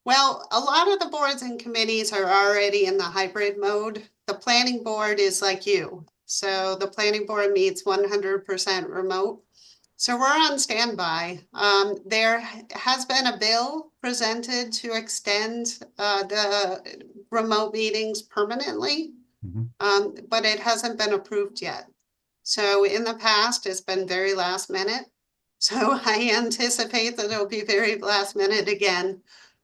Well, a lot of the boards and committees are already in the hybrid mode. The planning board is like you. So the planning board meets 100% remote. So we're on standby. There has been a bill presented to extend the remote meetings permanently, Mhm. but it hasn't been approved yet. So in the past, it's been very last minute. So I anticipate that it'll be very last minute again.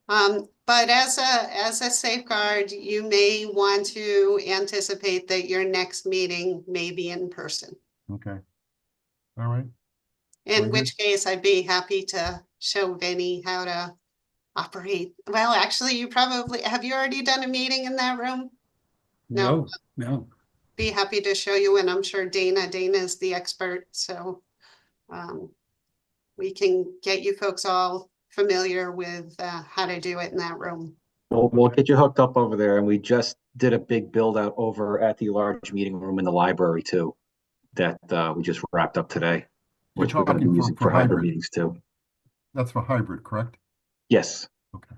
But as a safeguard, you may want to anticipate that your next meeting may be in person. Okay. All right. In Very which case I'd be happy to show Vinny how to operate. Well, actually, have you already done a meeting in that room? No. No. Be happy to show you, and I'm sure Dana is the expert, so we can get you folks all familiar with how to do it in that room. We'll get you hooked up over there, and we just did a big build out over at the large meeting room in the library too, that we just wrapped up today, You're which we're going to be talking using for for hybrid hybrid. meetings too. That's for hybrid, correct? Yes. Okay.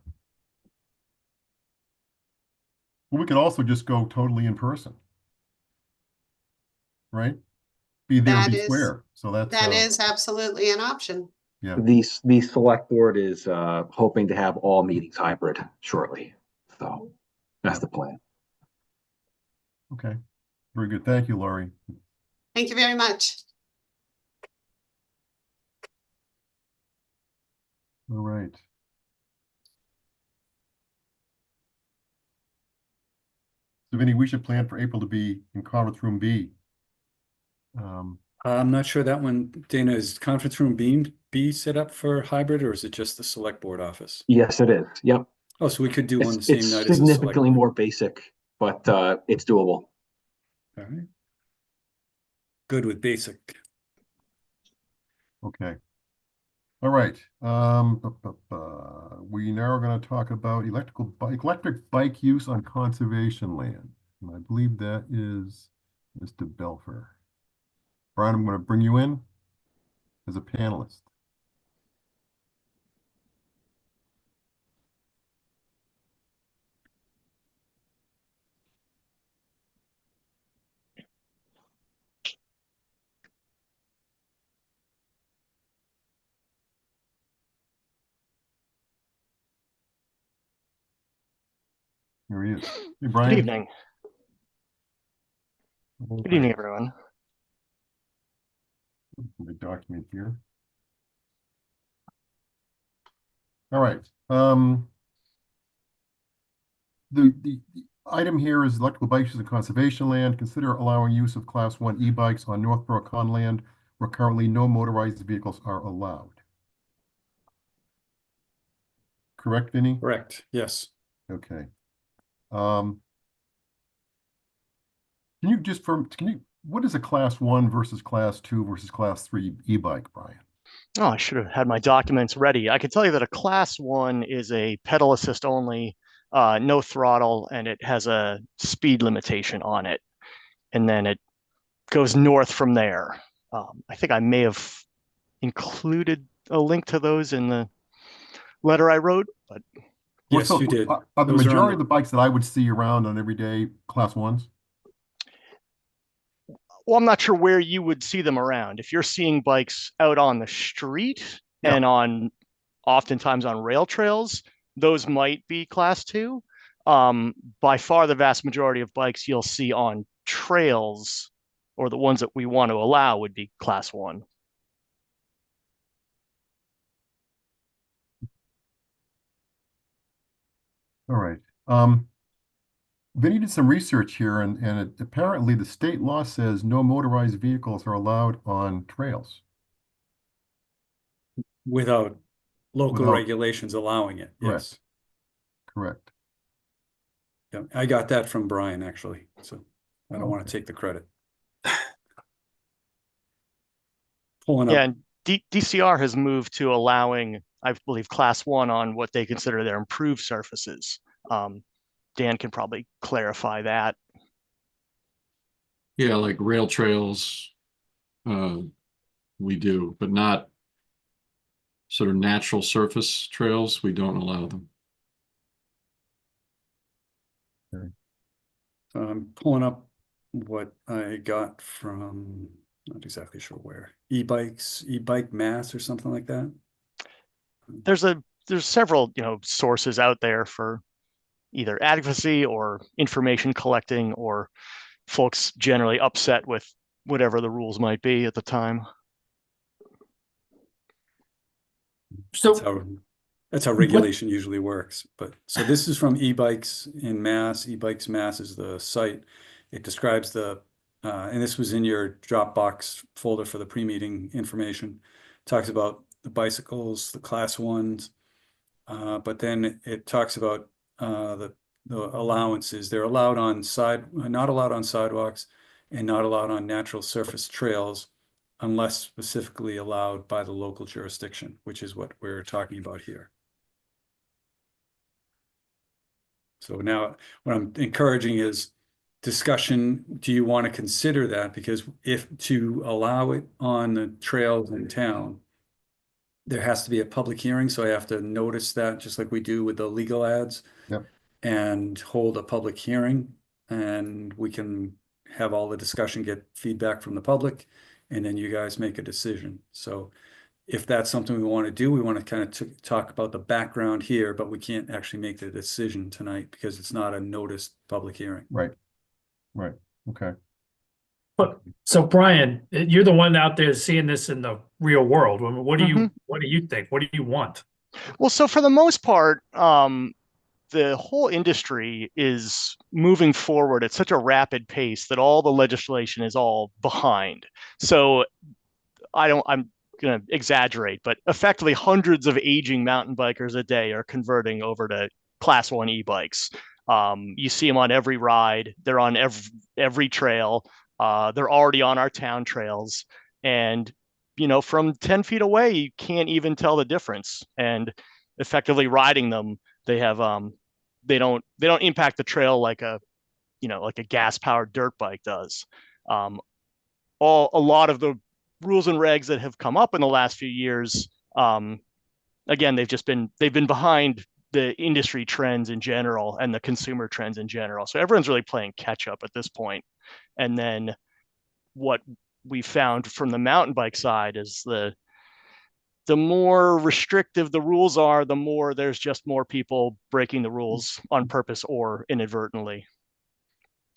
Well, we could also just go totally in person, right? Be there and That be is square. So that is absolutely an option. yeah. The select board is hoping to have all meetings hybrid shortly. So that's the plan. Okay. Very good. Thank you, Laurie. Thank you very much. All right. So, Vinny, we should plan for April to be in conference room B. I'm not sure that one, Dana, is conference room B set up for hybrid, or is it just the select board office? Yes, it is. Yep. Oh, so we could do on the It's same night as the select significantly board. more basic, but it's doable. All right. Good with basic. Okay. All right. We now are going to talk about electric bike use on conservation land. And I believe that is Mr. Belfer. Brian, I'm going to bring you in as a panelist. Here he is. Hey, Brian. Good evening. Good evening, everyone. The document here. All right. item here is electrical bikes and conservation land. Consider allowing use of Class 1 e-bikes on Northborough Con land where currently no motorized vehicles are allowed. Correct, Vinny? Correct, yes. Okay. Can you, what is a Class 1 versus Class 2 versus Class 3 e-bike, Brian? Oh, I should have had my documents ready. I can tell you that a Class 1 is a pedal assist only, no throttle, and it has a speed limitation on it. And then it goes north from there. I think I may have included a link to those in the letter I wrote, but Yes, you did. Are the Those are on majority of the bikes that I would see around on everyday Class 1s? well, I'm not sure where you would see them around. If you're seeing bikes out on the street Yeah. and oftentimes on rail trails, those might be Class 2. By far, the vast majority of bikes you'll see on trails, or the ones that we want to allow, would be Class 1. All right. Vinny did some research here, and apparently the state law says no motorized vehicles are allowed on trails. Without local Without- regulations allowing it, yes. Correct. Yeah, I got that from Brian, actually, so I don't want to Okay. take the credit. Pulling Yeah, up, and DCR has moved to allowing, I believe, Class 1 on what they consider their improved surfaces. Dan can probably clarify that. Yeah, like rail trails, we do, but not sort of natural surface trails. We don't allow them. I'm pulling up what I got from, not exactly sure where, e-bike mass or something like that. There's several, sources out there for either advocacy or information collecting, or folks generally upset with whatever the rules might be at the time. So, That's how regulation usually works. But so this is from e-bikes in Mass. E-bikes Mass is the site. It describes and this was in your Dropbox folder for the pre-meeting information. Talks about the bicycles, the Class 1s, but then it talks about the allowances. They're allowed on not allowed on sidewalks, and not allowed on natural surface trails, unless specifically allowed by the local jurisdiction, which is what we're talking about here. So now what I'm encouraging is discussion. Do you want to consider that? Because if to allow it on the trails in town, there has to be a public hearing. So I have to notice that, just like we do with the legal ads. Yep. And hold a public hearing, and we can have all the discussion, get feedback from the public, and then you guys make a decision. So if that's something we want to do, we want to kind of talk about the background here, but we can't actually make the decision tonight because it's not a noticed public hearing. Right. Okay. so Brian, you're the one out there seeing this in the real world. I mean, what do you think? What do you want? Well, so for the most part, the whole industry is moving forward at such a rapid pace that all the legislation is all behind. So I'm going to exaggerate, but effectively hundreds of aging mountain bikers a day are converting over to Class 1 e-bikes. You see them on every ride. They're on every trail. They're already on our town trails. And, from 10 feet away, you can't even tell the difference. And effectively riding them, they have they don't impact the trail like a gas powered dirt bike does. A lot of the rules and regs that have come up in the last few years, again, they've been behind the industry trends in general and the consumer trends in general. So everyone's really playing catch up at this point. And then what we found from the mountain bike side is the more restrictive the rules are, the more there's just more people breaking the rules on purpose or inadvertently.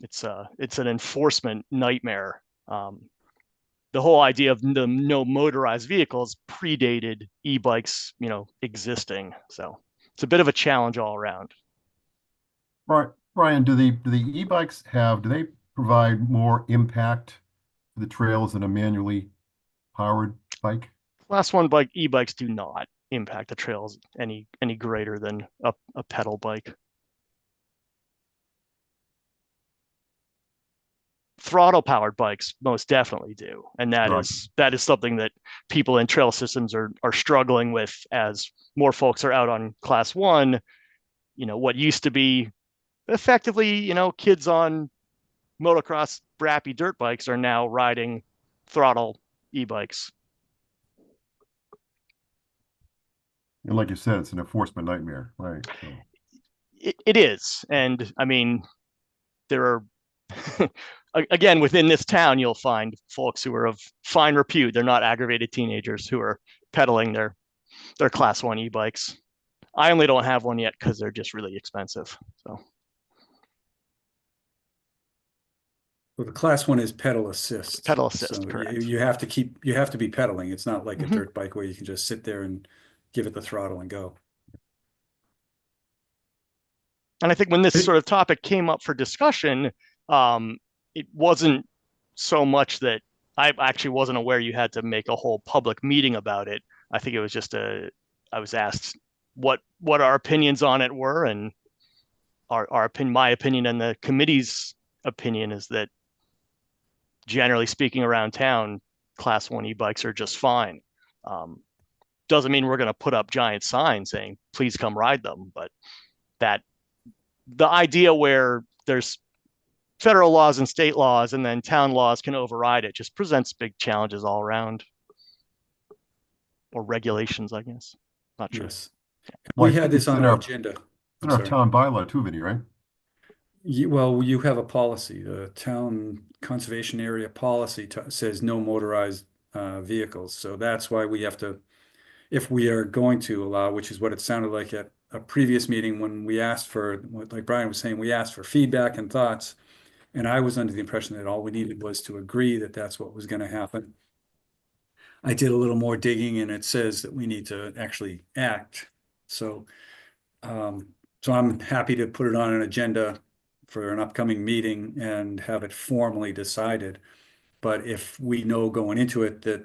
It's an enforcement nightmare. The whole idea of the no motorized vehicles predated e-bikes, existing. So it's a bit of a challenge all around. Right. Brian, do the e-bikes do they provide more impact to the trails than a manually powered bike? Class 1 e-bikes do not impact the trails any greater than a pedal bike. Throttle powered bikes most definitely do, and that is something that people in trail systems are struggling with as more folks are out on Class 1. What used to be effectively kids on motocross brappy dirt bikes are now riding throttle e-bikes. And like you said, it's an enforcement nightmare, right? So. It is, and I mean, there are again, within this town, you'll find folks who are of fine repute. They're not aggravated teenagers who are pedaling their Class 1 e-bikes. I only don't have one yet because they're just really expensive. So. Well, the Class 1 is pedal assist. Pedal assist, so correct. You have to be pedaling. It's not like a dirt bike where you can just sit there and give it the throttle and go. And I think when this sort of topic came up for discussion, it wasn't so much that I actually wasn't aware you had to make a whole public meeting about it. I think it was just I was asked what our opinions on it were, and my opinion and the committee's opinion is that generally speaking around town, Class 1 e-bikes are just fine. Doesn't mean we're going to put up giant signs saying, please come ride them, but that the idea where there's federal laws and state laws and then town laws can override it just presents big challenges all around. Or regulations, I guess. Not sure. Yes. We had this on our agenda. It's in our town bylaw too, Vinny, right? Well, you have a policy. The town conservation area policy says no motorized vehicles. So that's why we have to, if we are going to allow, which is what it sounded like at a previous meeting when we asked for, like Brian was saying, we asked for feedback and thoughts. And I was under the impression that all we needed was to agree that that's what was going to happen. I did a little more digging and it says that we need to actually act. So, so I'm happy to put it on an agenda for an upcoming meeting and have it formally decided. But if we know going into it that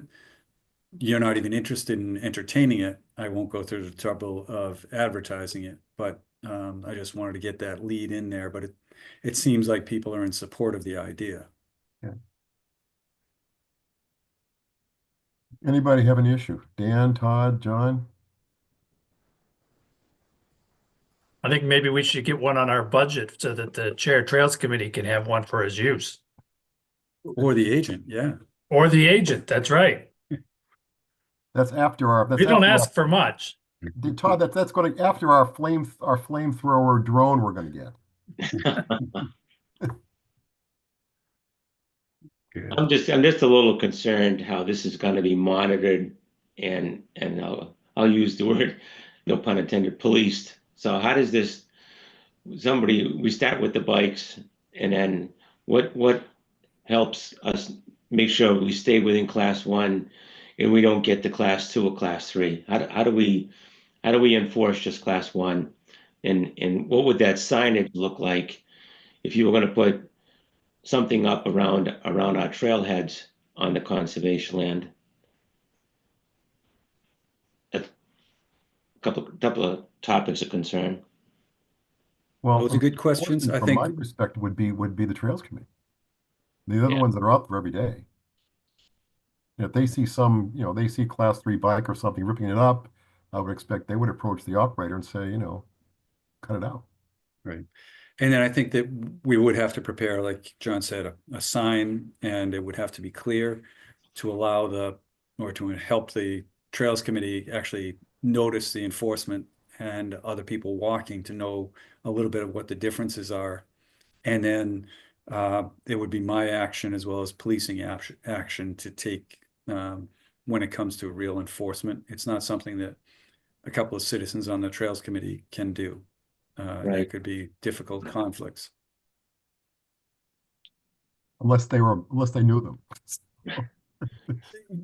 you're not even interested in entertaining it, I won't go through the trouble of advertising it. But I just wanted to get that lead in there. But it seems like people are in support of the idea. Yeah. Anybody have an issue? Dan, Todd, John? I think maybe we should get one on our budget so that the Chair Trails Committee can have one for his use. Or the agent, yeah. Or the agent, that's right. That's after our. We don't ask for much. Todd, that's going to after our flamethrower drone we're going to get. I'm just a little concerned how this is going to be monitored and I'll use the word, no pun intended, policed. So how does this, we start with the bikes and then what helps us make sure we stay within Class 1 and we don't get to Class 2 or Class 3? How do we enforce just Class 1? And what would that signage look like if you were going to put something up around our trailheads on the conservation land? A couple of topics of concern. Well, those are good questions. I think from my perspective would be the Trails Committee. The other ones that are out there every day. If they see they see Class 3 bike or something ripping it up, I would expect they would approach the operator and say, cut it out. Right. And then I think that we would have to prepare, like John said, a sign, and it would have to be clear to allow to help the Trails Committee actually notice the enforcement and other people walking to know a little bit of what the differences are. And then it would be my action as well as policing action to take when it comes to real enforcement. It's not something that a couple of citizens on the Trails Committee can do. Right. There could be difficult conflicts. Unless they knew them.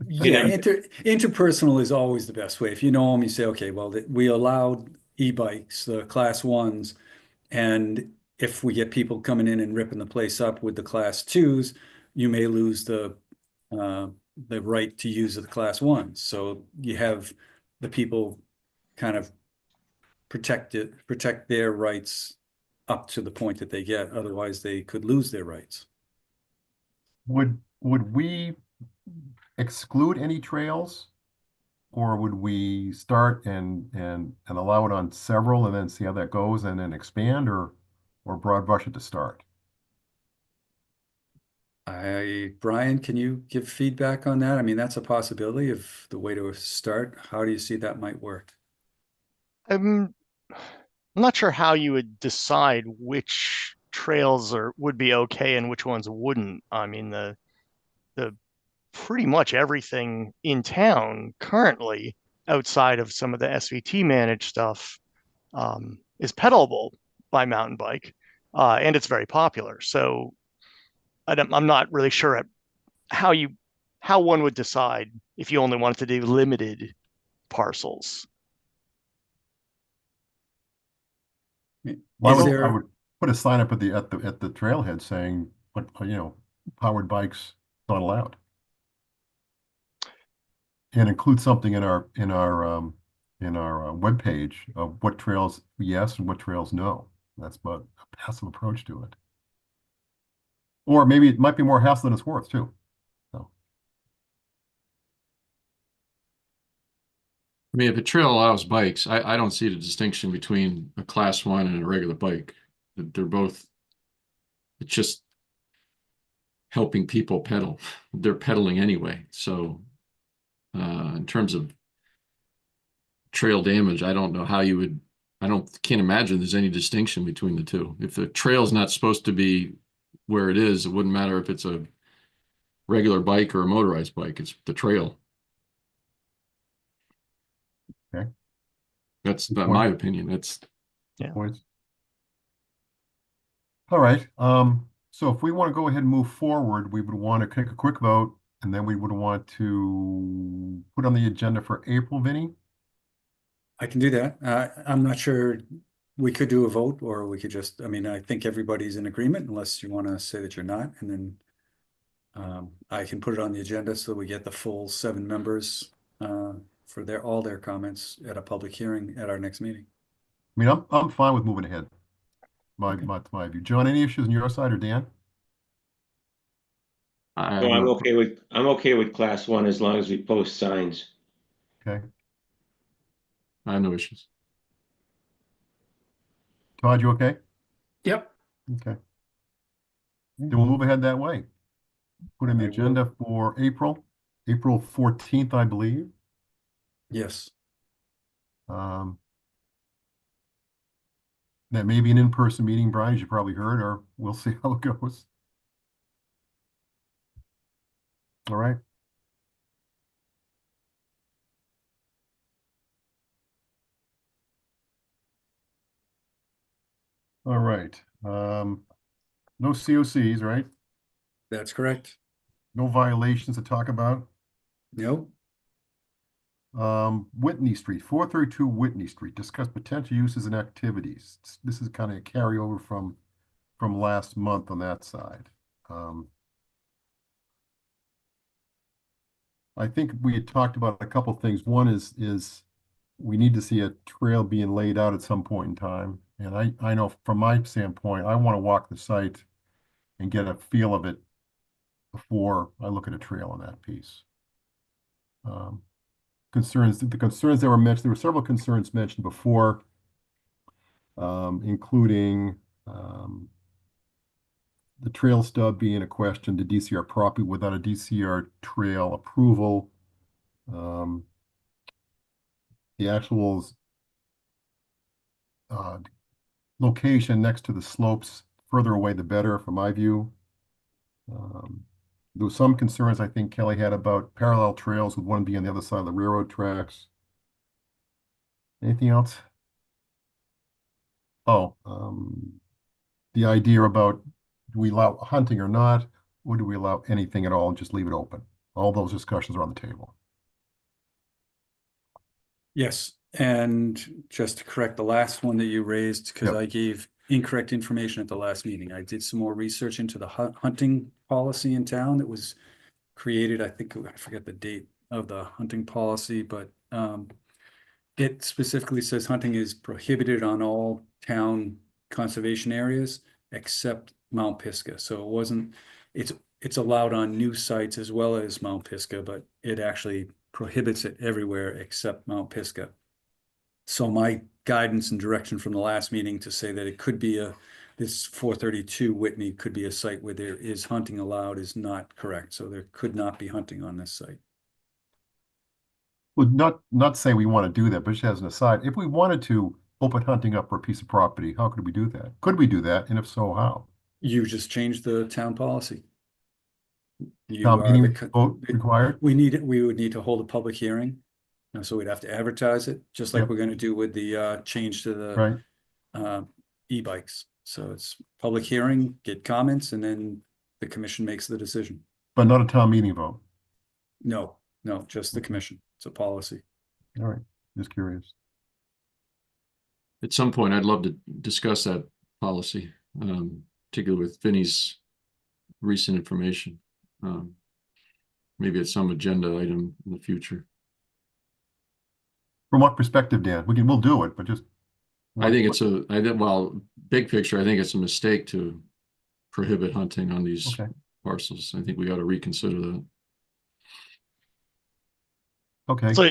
Yeah, interpersonal is always the best way. If you know them, you say, okay, well, we allowed e-bikes, the Class 1s, and if we get people coming in and ripping the place up with the class 2s, you may lose the right to use the class 1s. So you have the people kind of protect their rights up to the point that they get. Otherwise, they could lose their rights. Would we exclude any trails? Or would we start and allow it on several and then see how that goes and then expand, or broad brush it to start? Brian, can you give feedback on that? I mean, that's a possibility of the way to start. How do you see that might work? I'm not sure how you would decide which trails would be okay and which ones wouldn't. I mean, the pretty much everything in town currently, outside of some of the SVT managed stuff, is pedalable by mountain bike, and it's very popular. So I'm not really sure how one would decide if you only wanted to do limited parcels. Well, Is I would put a sign up at the trailhead saying, "What, powered bikes not allowed," and include something in our webpage of what trails yes and what trails no. That's about a passive approach to it. Or maybe it might be more hassle than it's worth too. So. I mean, if a trail allows bikes, I don't see the distinction between a class 1 and a regular bike. They're both, it's just helping people pedal. They're pedaling anyway. So in terms of trail damage, I don't know how you would, can't imagine there's any distinction between the two. If the trail's not supposed to be where it is, it wouldn't matter if it's a regular bike or a motorized bike. It's the trail. Okay. That's not my opinion. That's Points. All right. So if we want to go ahead and move forward, we would want to take a quick vote, and then we would want to put on the agenda for April, Vinny. I can do that. I'm not sure we could do a vote, or we could just, I mean, I think everybody's in agreement unless you want to say that you're not. And then I can put it on the agenda so we get the full 7 members for all their comments at a public hearing at our next meeting. I mean, I'm fine with moving ahead. My view. John, any issues on your side, or Dan? No, I'm okay with class 1 as long as we post signs. Okay. I have no issues. Todd, you okay? Yep. Okay. Then we'll move ahead that way. Put in the agenda for April 14th, I believe. Yes. That may be an in-person meeting, Brian, as you probably heard, or we'll see how it goes. All right. All right. No COCs, right? That's correct. No violations to talk about. Nope. Whitney Street, 432 Whitney Street, discuss potential uses and activities. This is kind of a carryover from last month on that side. I think we had talked about a couple things. One is we need to see a trail being laid out at some point in time. And I know from my standpoint, I want to walk the site and get a feel of it before I look at a trail on that piece. The concerns that were mentioned, there were several concerns mentioned before, including the trail stub being a question to DCR property without a DCR trail approval. The actual location next to the slopes, further away the better, from my view. There were some concerns I think Kelly had about parallel trails, with one being on the other side of the railroad tracks. Anything else? Oh, the idea about, do we allow hunting or not, or do we allow anything at all and just leave it open? All those discussions are on the table. Yes. And just to correct the last one that you raised, because Yep. I gave incorrect information at the last meeting. I did some more research into the hunting policy in town that was created. I think, I forget the date of the hunting policy, but it specifically says hunting is prohibited on all town conservation areas except Mount Pisgah. So it wasn't, it's allowed on new sites as well as Mount Pisgah, but it actually prohibits it everywhere except Mount Pisgah. So my guidance and direction from the last meeting to say that it could be this 432 Whitney could be a site where there is hunting allowed is not correct. So there could not be hunting on this site. Well, not saying we want to do that, but just as an aside, if we wanted to open hunting up for a piece of property, how could we do that? Could we do that? And if so, how? You just changed the town policy. You Town are meeting the, vote required? we would need to hold a public hearing. So we'd have to advertise it, just like Yep. we're going to do with the change to the Right. e-bikes. So it's public hearing, get comments, and then the commission makes the decision. But not a town meeting vote. No, just the commission. It's a policy. All right. Just curious. At some point, I'd love to discuss that policy, particularly with Vinnie's recent information. Maybe at some agenda item in the future. From what perspective, Dan? We'll do it, but just. I think well, big picture, I think it's a mistake to prohibit hunting on these Okay. parcels. I think we got to reconsider that. Okay. So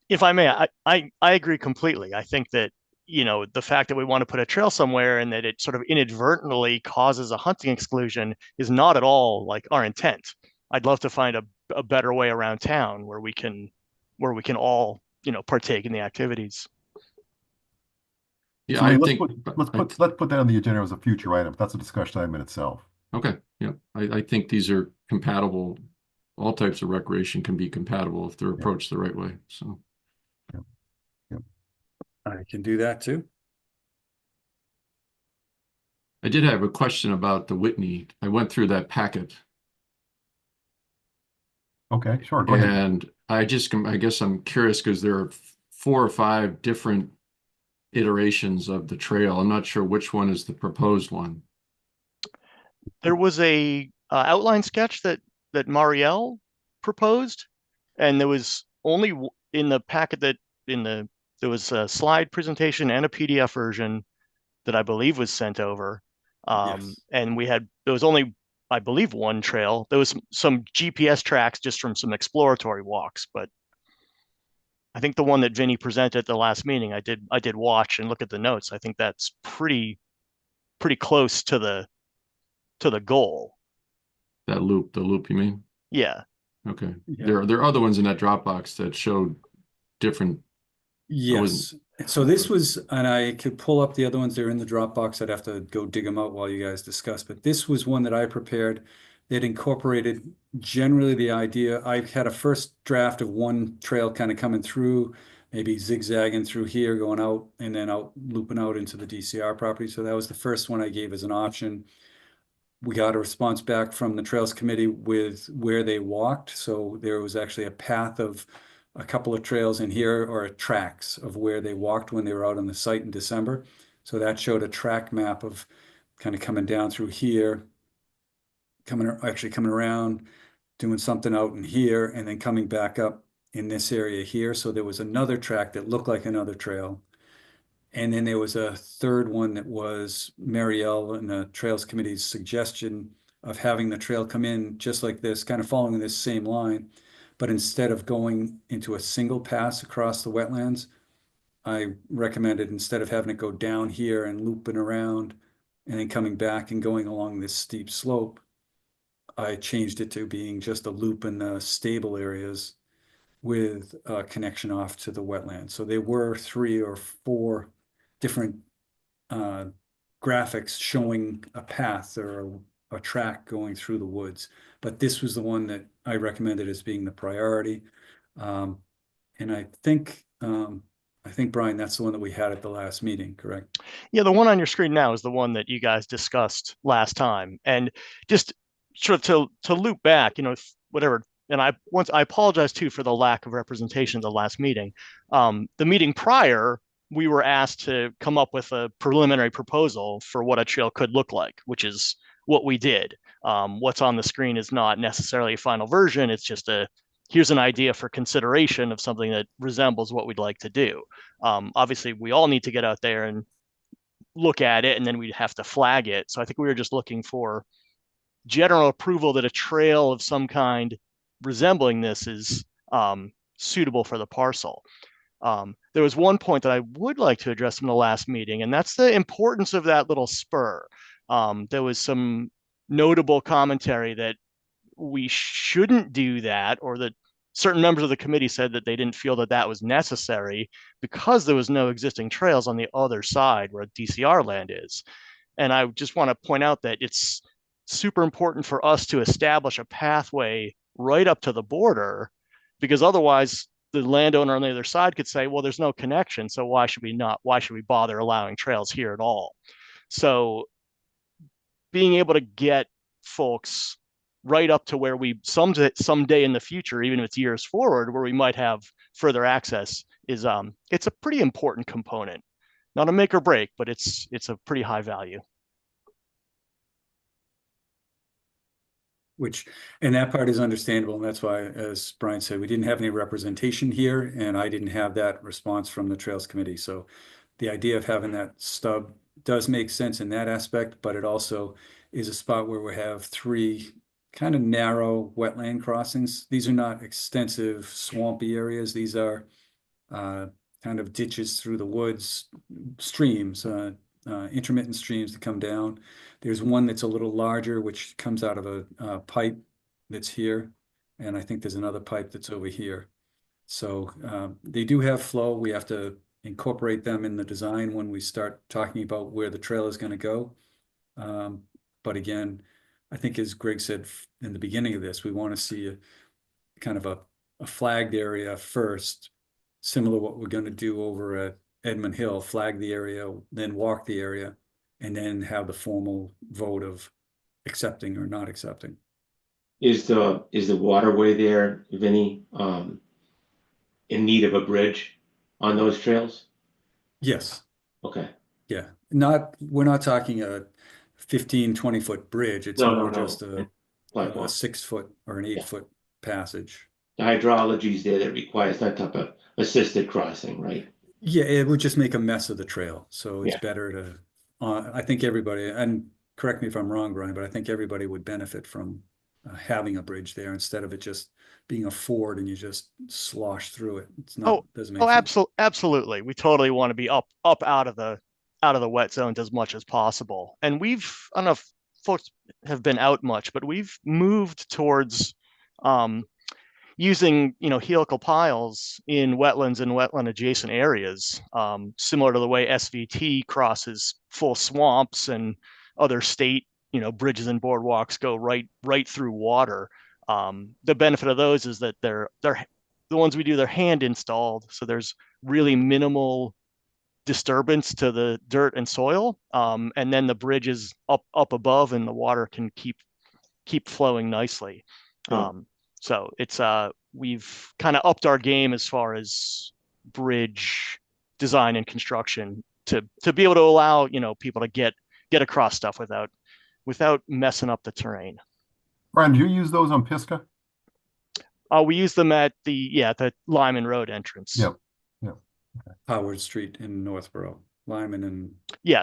if I may, I agree completely. I think that, the fact that we want to put a trail somewhere and that it sort of inadvertently causes a hunting exclusion is not at all like our intent. I'd love to find a better way around town where we can all, partake in the activities. Yeah, So I let's think let's put that on the agenda as a future item. That's a discussion item in itself. okay. Yeah, I think these are compatible. All types of recreation can be compatible if they're approached the right way. So I can do that too. I did have a question about the Whitney. I went through that packet. Okay, sure. Go ahead. And I guess I'm curious because there are 4 or 5 different iterations of the trail. I'm not sure which one is the proposed one. There was a outline sketch that Marielle proposed, and there was only in the packet there was a slide presentation and a PDF version that I believe was sent over. Yes. And there was only, I believe, one trail. There was some GPS tracks just from some exploratory walks, but I think the one that Vinnie presented at the last meeting, I did watch and look at the notes. I think that's pretty close to the goal. The loop, you mean? Yeah. Okay. Yeah. There are other ones in that Dropbox that showed different. Yes. So this was, and I could pull up the other ones. They're in the Dropbox. I'd have to go dig them out while you guys discuss. But this was one that I prepared that incorporated generally the idea. I had a first draft of one trail kind of coming through, maybe zigzagging through here, going out, and then out looping out into the DCR property. So that was the first one I gave as an option. We got a response back from the Trails Committee with where they walked. So there was actually a path of a couple of trails in here, or tracks of where they walked when they were out on the site in December. So that showed a track map of kind of coming down through here, coming around, doing something out in here, and then coming back up in this area here. So there was another track that looked like another trail. And then there was a third one that was Marielle and the Trails Committee's suggestion of having the trail come in just like this, kind of following this same line. But instead of going into a single pass across the wetlands, I recommended, instead of having it go down here and looping around and then coming back and going along this steep slope, I changed it to being just a loop in the stable areas with a connection off to the wetland. So there were 3 or 4 different graphics showing a path or a track going through the woods. But this was the one that I recommended as being the priority. And I think, Brian, that's the one that we had at the last meeting, correct? Yeah, the one on your screen now is the one that you guys discussed last time. And just sort of to loop back, whatever. And I apologize too for the lack of representation at the last meeting. The meeting prior, we were asked to come up with a preliminary proposal for what a trail could look like, which is what we did. What's on the screen is not necessarily a final version. It's just here's an idea for consideration of something that resembles what we'd like to do. Obviously, we all need to get out there and look at it, and then we'd have to flag it. So I think we were just looking for general approval that a trail of some kind resembling this is suitable for the parcel. There was one point that I would like to address from the last meeting, and that's the importance of that little spur. There was some notable commentary that we shouldn't do that, or that certain members of the committee said that they didn't feel that that was necessary because there was no existing trails on the other side where DCR land is. And I just want to point out that it's super important for us to establish a pathway right up to the border, because otherwise the landowner on the other side could say, well, there's no connection, so why should we bother allowing trails here at all? So being able to get folks right up to where we someday in the future, even if it's years forward, where we might have further access, is it's a pretty important component. Not a make or break, but it's a pretty high value. And that part is understandable, and that's why, as Brian said, we didn't have any representation here, and I didn't have that response from the Trails Committee. So the idea of having that stub does make sense in that aspect, but it also is a spot where we have 3 kind of narrow wetland crossings. These are not extensive swampy areas. These are kind of ditches through the woods, streams, intermittent streams that come down. There's one that's a little larger, which comes out of a pipe that's here. And I think there's another pipe that's over here. So they do have flow. We have to incorporate them in the design when we start talking about where the trail is going to go. But again, I think as Greg said in the beginning of this, we want to see a kind of a flagged area first, similar to what we're going to do over at Edmund Hill, flag the area, then walk the area, and then have the formal vote of accepting or not accepting. Is the waterway there, Vinny, in need of a bridge on those trails? Yes. Okay. Yeah. We're not talking a 15, 20-foot bridge. It's more just a 6-foot or an 8-foot passage. The hydrology is there that requires that type of assisted crossing, right? Yeah, it would just make a mess of the trail. So it's better to, I think everybody, and correct me if I'm wrong, Brian, but I think everybody would benefit from having a bridge there instead of it just being a ford and you just slosh through it. It's not, doesn't make sense. Absolutely. We totally want to be up out of the wet zones as much as possible. And I don't know if folks have been out much, but we've moved towards using helical piles in wetlands and wetland adjacent areas, similar to the way SVT crosses full swamps and other state bridges and boardwalks go right through water. The benefit of those is that they're the ones we do, they're hand installed, so there's really minimal disturbance to the dirt and soil, and then the bridge is up above and the water can keep flowing nicely. So it's we've kind of upped our game as far as bridge design and construction to be able to allow people to get across stuff without messing up the terrain. Brian, do you use those on Pisgah? We use them at the Lyman Road entrance. Yep. Okay. Howard Street in Northborough, Lyman and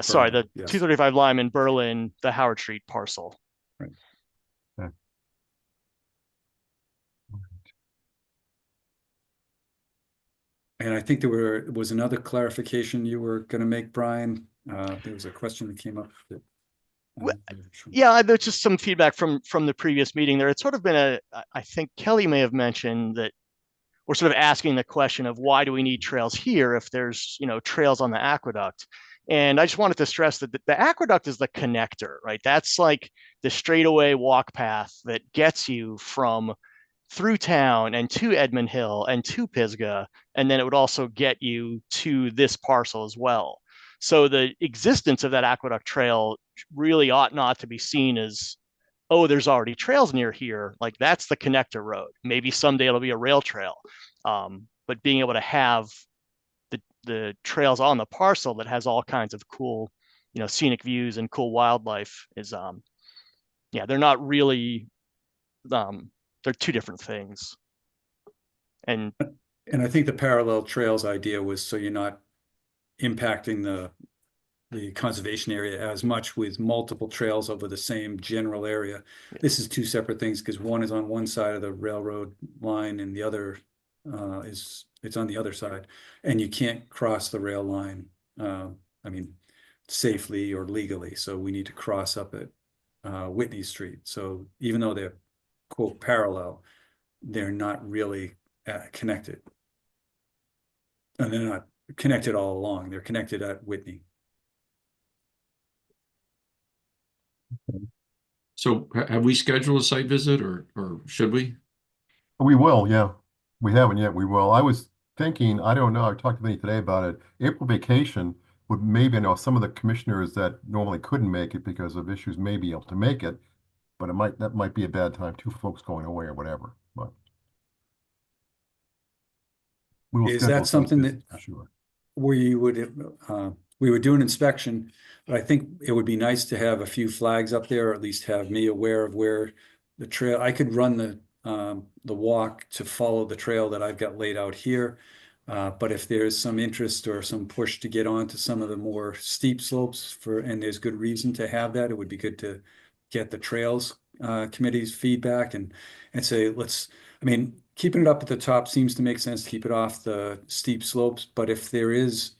sorry, the yes. 235 Lyman, Berlin, the Howard Street parcel. Right. Okay. And I think there was another clarification you were going to make, Brian. There was a question that came up. There's just some feedback from the previous meeting there. It's sort of been I think Kelly may have mentioned that we're sort of asking the question of why do we need trails here if there's trails on the aqueduct. And I just wanted to stress that the aqueduct is the connector, right? That's like the straightaway walk path that gets you from through town and to Edmund Hill and to Pisgah, and then it would also get you to this parcel as well. So the existence of that aqueduct trail really ought not to be seen as, oh, there's already trails near here. Like that's the connector road. Maybe someday it'll be a rail trail. But being able to have the trails on the parcel that has all kinds of cool, scenic views and cool wildlife is, yeah, they're not really, they're two different things. And I think the parallel trails idea was so you're not impacting the conservation area as much with multiple trails over the same general area. This is two separate things because one is on one side of the railroad line and the other it's on the other side, and you can't cross the rail line. I mean, safely or legally. So we need to cross up at Whitney Street. So even though they're quote parallel, they're not really connected, and they're not connected all along. They're connected at Whitney. So have we scheduled a site visit or should we? We will, yeah. We haven't yet. We will. I was thinking, I don't know, I talked to Vinny today about it. April vacation would maybe, I know some of the commissioners that normally couldn't make it because of issues may be able to make it, but that might be a bad time, two folks going away or whatever. But we will Is schedule that a site something visit that for sure. we would do an inspection, but I think it would be nice to have a few flags up there, or at least have me aware of where the trail. I could run the walk to follow the trail that I've got laid out here. But if there's some interest or some push to get onto some of the more steep slopes and there's good reason to have that, it would be good to get the trails committee's feedback and say, I mean, keeping it up at the top seems to make sense to keep it off the steep slopes. But if there is,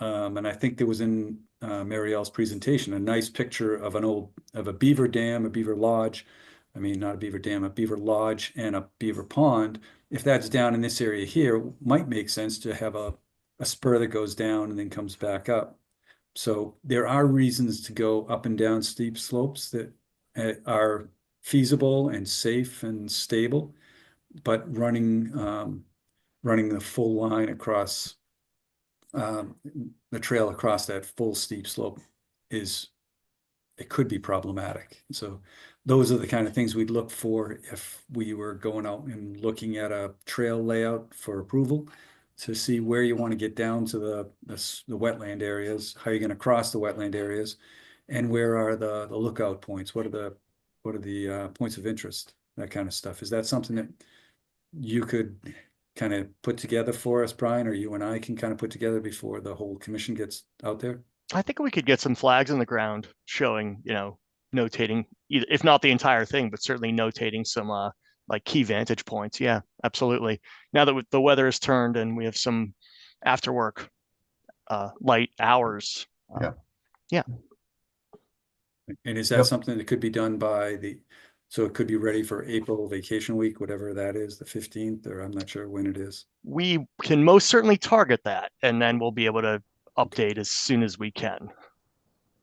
and I think there was in Marielle's presentation, a nice picture of a beaver dam, a beaver lodge. I mean, not a beaver dam, a beaver lodge and a beaver pond. If that's down in this area here, might make sense to have a spur that goes down and then comes back up. So there are reasons to go up and down steep slopes that are feasible and safe and stable, but running the full line across the trail across that full steep slope it could be problematic. So those are the kind of things we'd look for if we were going out and looking at a trail layout for approval, to see where you want to get down to the wetland areas, how you're going to cross the wetland areas, and where are the lookout points? What are the points of interest? That kind of stuff. Is that something that you could kind of put together for us, Brian, or you and I can kind of put together before the whole commission gets out there? I think we could get some flags in the ground showing, notating, if not the entire thing, but certainly notating some like key vantage points. Yeah, absolutely. Now that the weather has turned and we have some after work light hours. Yeah. And is that something that could be done so it could be ready for April vacation week, whatever that is, the 15th, or I'm not sure when it is. We can most certainly target that, and then we'll be able to update as soon as we can.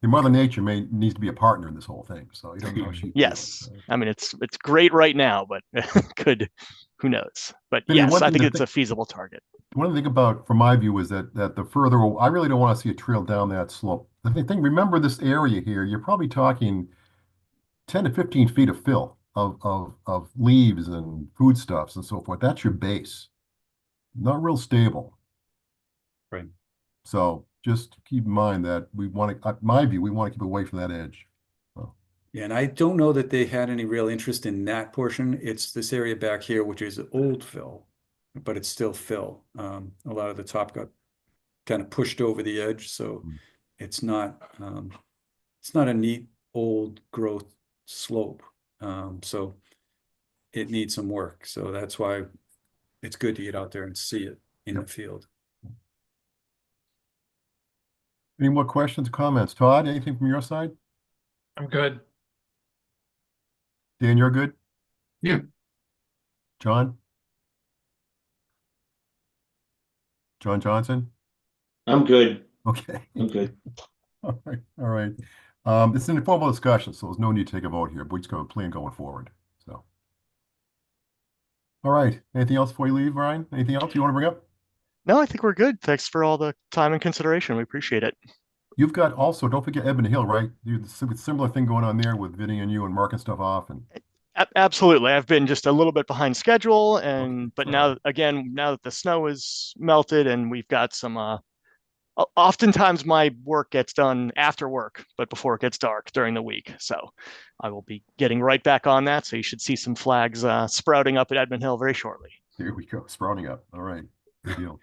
Mother Nature needs to be a partner in this whole thing, so you don't know. Yes, I mean it's great right now, but who knows? But yes, I think it's a feasible target. One thing from my view, is that the further, I really don't want to see a trail down that slope. The thing, remember this area here, you're probably talking 10 to 15 feet of fill of leaves and foodstuffs and so forth. That's your base. Not real stable. Right. So just keep in mind that we want to keep away from that edge. So. Yeah, and I don't know that they had any real interest in that portion. It's this area back here, which is old fill, but it's still fill. A lot of the top got kind of pushed over the edge, so it's not a neat old growth slope. So it needs some work. So that's why it's good to get out there and see it in the field. Any more questions, comments? Todd, anything from your side? I'm good. Dan, you're good? Yeah. John? John Johnson? I'm good. Okay. I'm good. All right. It's an informal discussion, so there's no need to take a vote here, but we're just going to plan going forward. So. All right. Anything else before you leave, Ryan? Anything else you want to bring up? No, I think we're good. Thanks for all the time and consideration. We appreciate it. You've got also, don't forget Ebony Hill, right? Similar thing going on there with Vinny and you and marking stuff off. And absolutely. I've been just a little bit behind schedule, but now that the snow is melted and we've got some oftentimes my work gets done after work, but before it gets dark during the week. So I will be getting right back on that. So you should see some flags sprouting up at Edmund Hill very shortly. Here we go, sprouting up. All right, good deal.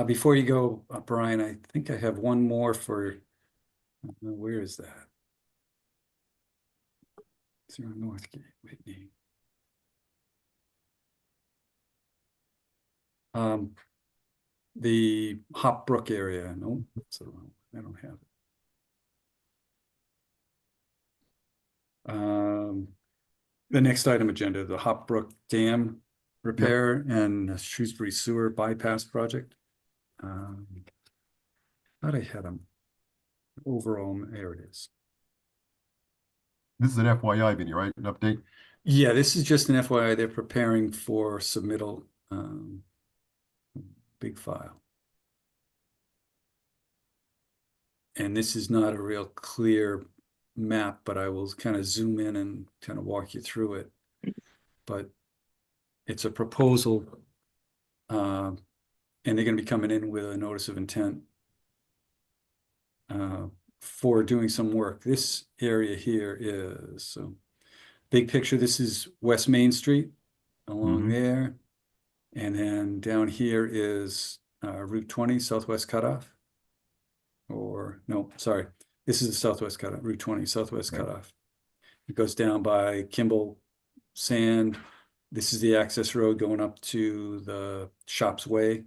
Before you go, Brian, I think I have one more for, where is that? 0 Northgate, Whitney. The Hop Brook area. No, that's the wrong. I don't have it. The next item agenda, the Hop Brook Dam repair and Shrewsbury Sewer bypass project. Thought I had them overall. There it is. This is an FYI video, right? An update? Yeah, this is just an FYI. They're preparing for submittal. Big file. And this is not a real clear map, but I will kind of zoom in and kind of walk you through it. But it's a proposal, and they're going to be coming in with a notice of intent for doing some work. This area here is, so big picture, this is West Main Street along there. And then down here is Route 20, Southwest Cutoff. Or, no, sorry, this is the Southwest Cutoff, Route 20, Southwest Cutoff. It goes down by Kimball Sand. This is the access road going up to the Shops Way.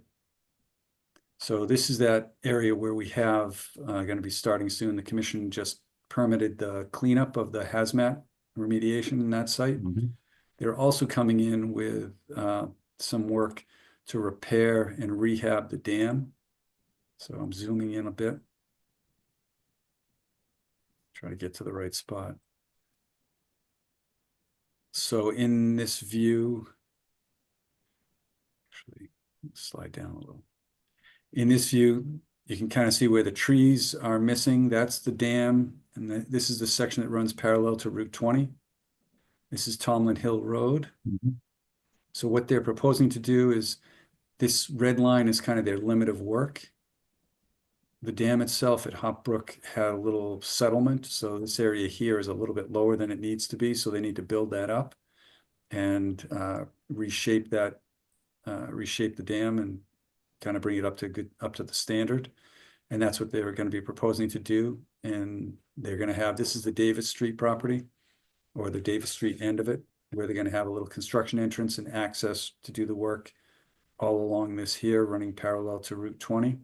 So this is that area where we have going to be starting soon. The commission just permitted the cleanup of the hazmat remediation in that site. They're also coming in with some work to repair and rehab the dam. So I'm zooming in a bit. Try to get to the right spot. So in this view, actually slide down a little. In this view, you can kind of see where the trees are missing. That's the dam. And this is the section that runs parallel to Route 20. This is Tomlin Hill Road. So what they're proposing to do is, this red line is kind of their limit of work. The dam itself at Hop Brook had a little settlement. So this area here is a little bit lower than it needs to be. So they need to build that up and reshape the dam and kind of bring it up to the standard. And that's what they're going to be proposing to do. And they're going to have, this is the Davis Street property, or the Davis Street end of it, where they're going to have a little construction entrance and access to do the work all along this here, running parallel to Route 20.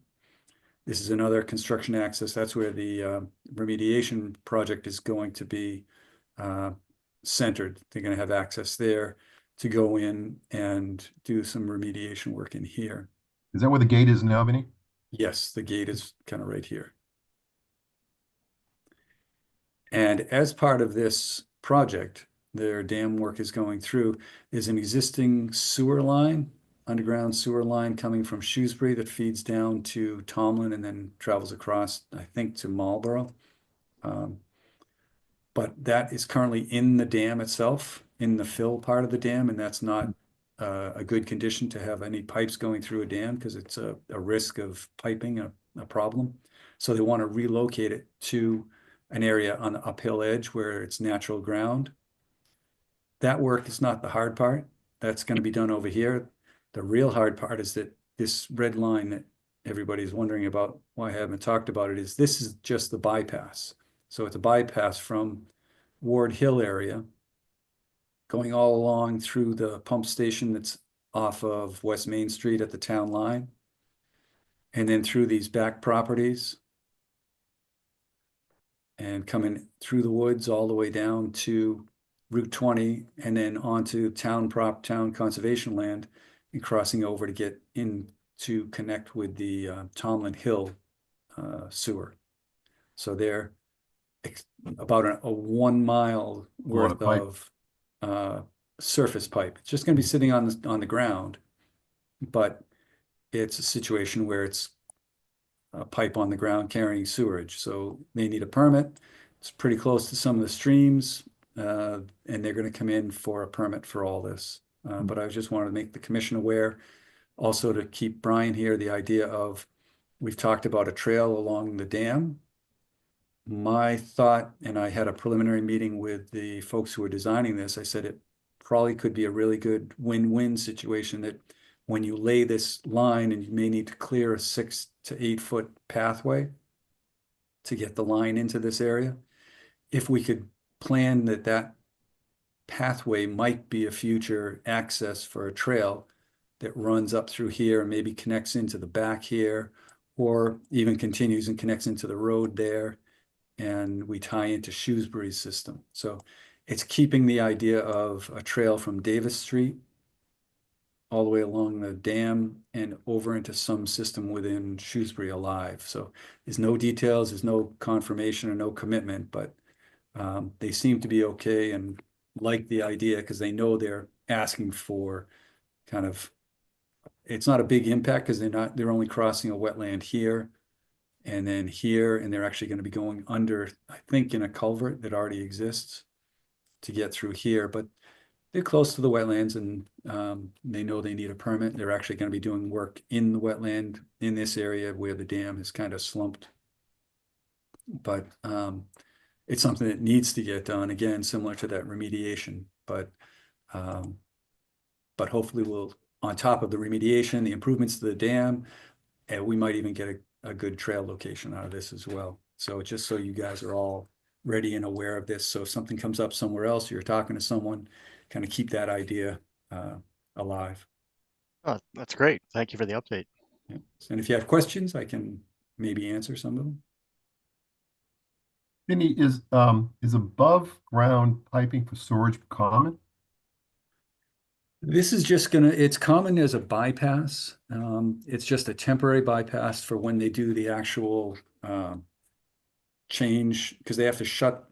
This is another construction access. That's where the remediation project is going to be centered. They're going to have access there to go in and do some remediation work in here. Is that where the gate is now, Vinny? Yes, the gate is kind of right here. And as part of this project, their dam work is going through, there's an existing sewer line, underground sewer line coming from Shrewsbury that feeds down to Tomlin and then travels across, I think, to Marlborough. But that is currently in the dam itself, in the fill part of the dam, and that's not a good condition to have any pipes going through a dam, because it's a risk of piping, a problem. So they want to relocate it to an area on the uphill edge where it's natural ground. That work is not the hard part. That's going to be done over here. The real hard part is that this red line that everybody's wondering about, why I haven't talked about it, is this is just the bypass. So it's a bypass from Ward Hill area, going all along through the pump station that's off of West Main Street at the town line, and then through these back properties, and coming through the woods all the way down to Route 20, and then onto town conservation land, and crossing over to get in to connect with the Tomlin Hill sewer. So they're about a 1 mile worth of surface pipe. It's just going to be sitting on the ground, but it's a situation where it's a pipe on the ground carrying sewage. So they need a permit. It's pretty close to some of the streams, and they're going to come in for a permit for all this. But I just wanted to make the commission aware, also to keep Brian here, the idea of we've talked about a trail along the dam. My thought, and I had a preliminary meeting with the folks who are designing this, I said it probably could be a really good win-win situation, that when you lay this line, and you may need to clear a 6 to 8 foot pathway to get the line into this area, if we could plan that that pathway might be a future access for a trail that runs up through here and maybe connects into the back here, or even continues and connects into the road there, and we tie into Shrewsbury's system. So it's keeping the idea of a trail from Davis Street all the way along the dam and over into some system within Shrewsbury alive. So there's no details, there's no confirmation or no commitment, but they seem to be okay and like the idea, because they know they're asking for kind of, it's not a big impact because they're only crossing a wetland here and then here, and they're actually going to be going under, I think, in a culvert that already exists to get through here. But they're close to the wetlands, and they know they need a permit. They're actually going to be doing work in the wetland in this area where the dam is kind of slumped. But it's something that needs to get done, again, similar to that remediation. But hopefully we'll, on top of the remediation, the improvements to the dam, and we might even get a good trail location out of this as well. So just so you guys are all ready and aware of this. So if something comes up somewhere else, you're talking to someone, kind of keep that idea alive. Oh, that's great. Thank you for the update. Yeah. And if you have questions, I can maybe answer some of them. Vinny, is above ground piping for storage common? This is just gonna, it's common as a bypass. It's just a temporary bypass for when they do the actual change, because they have to shut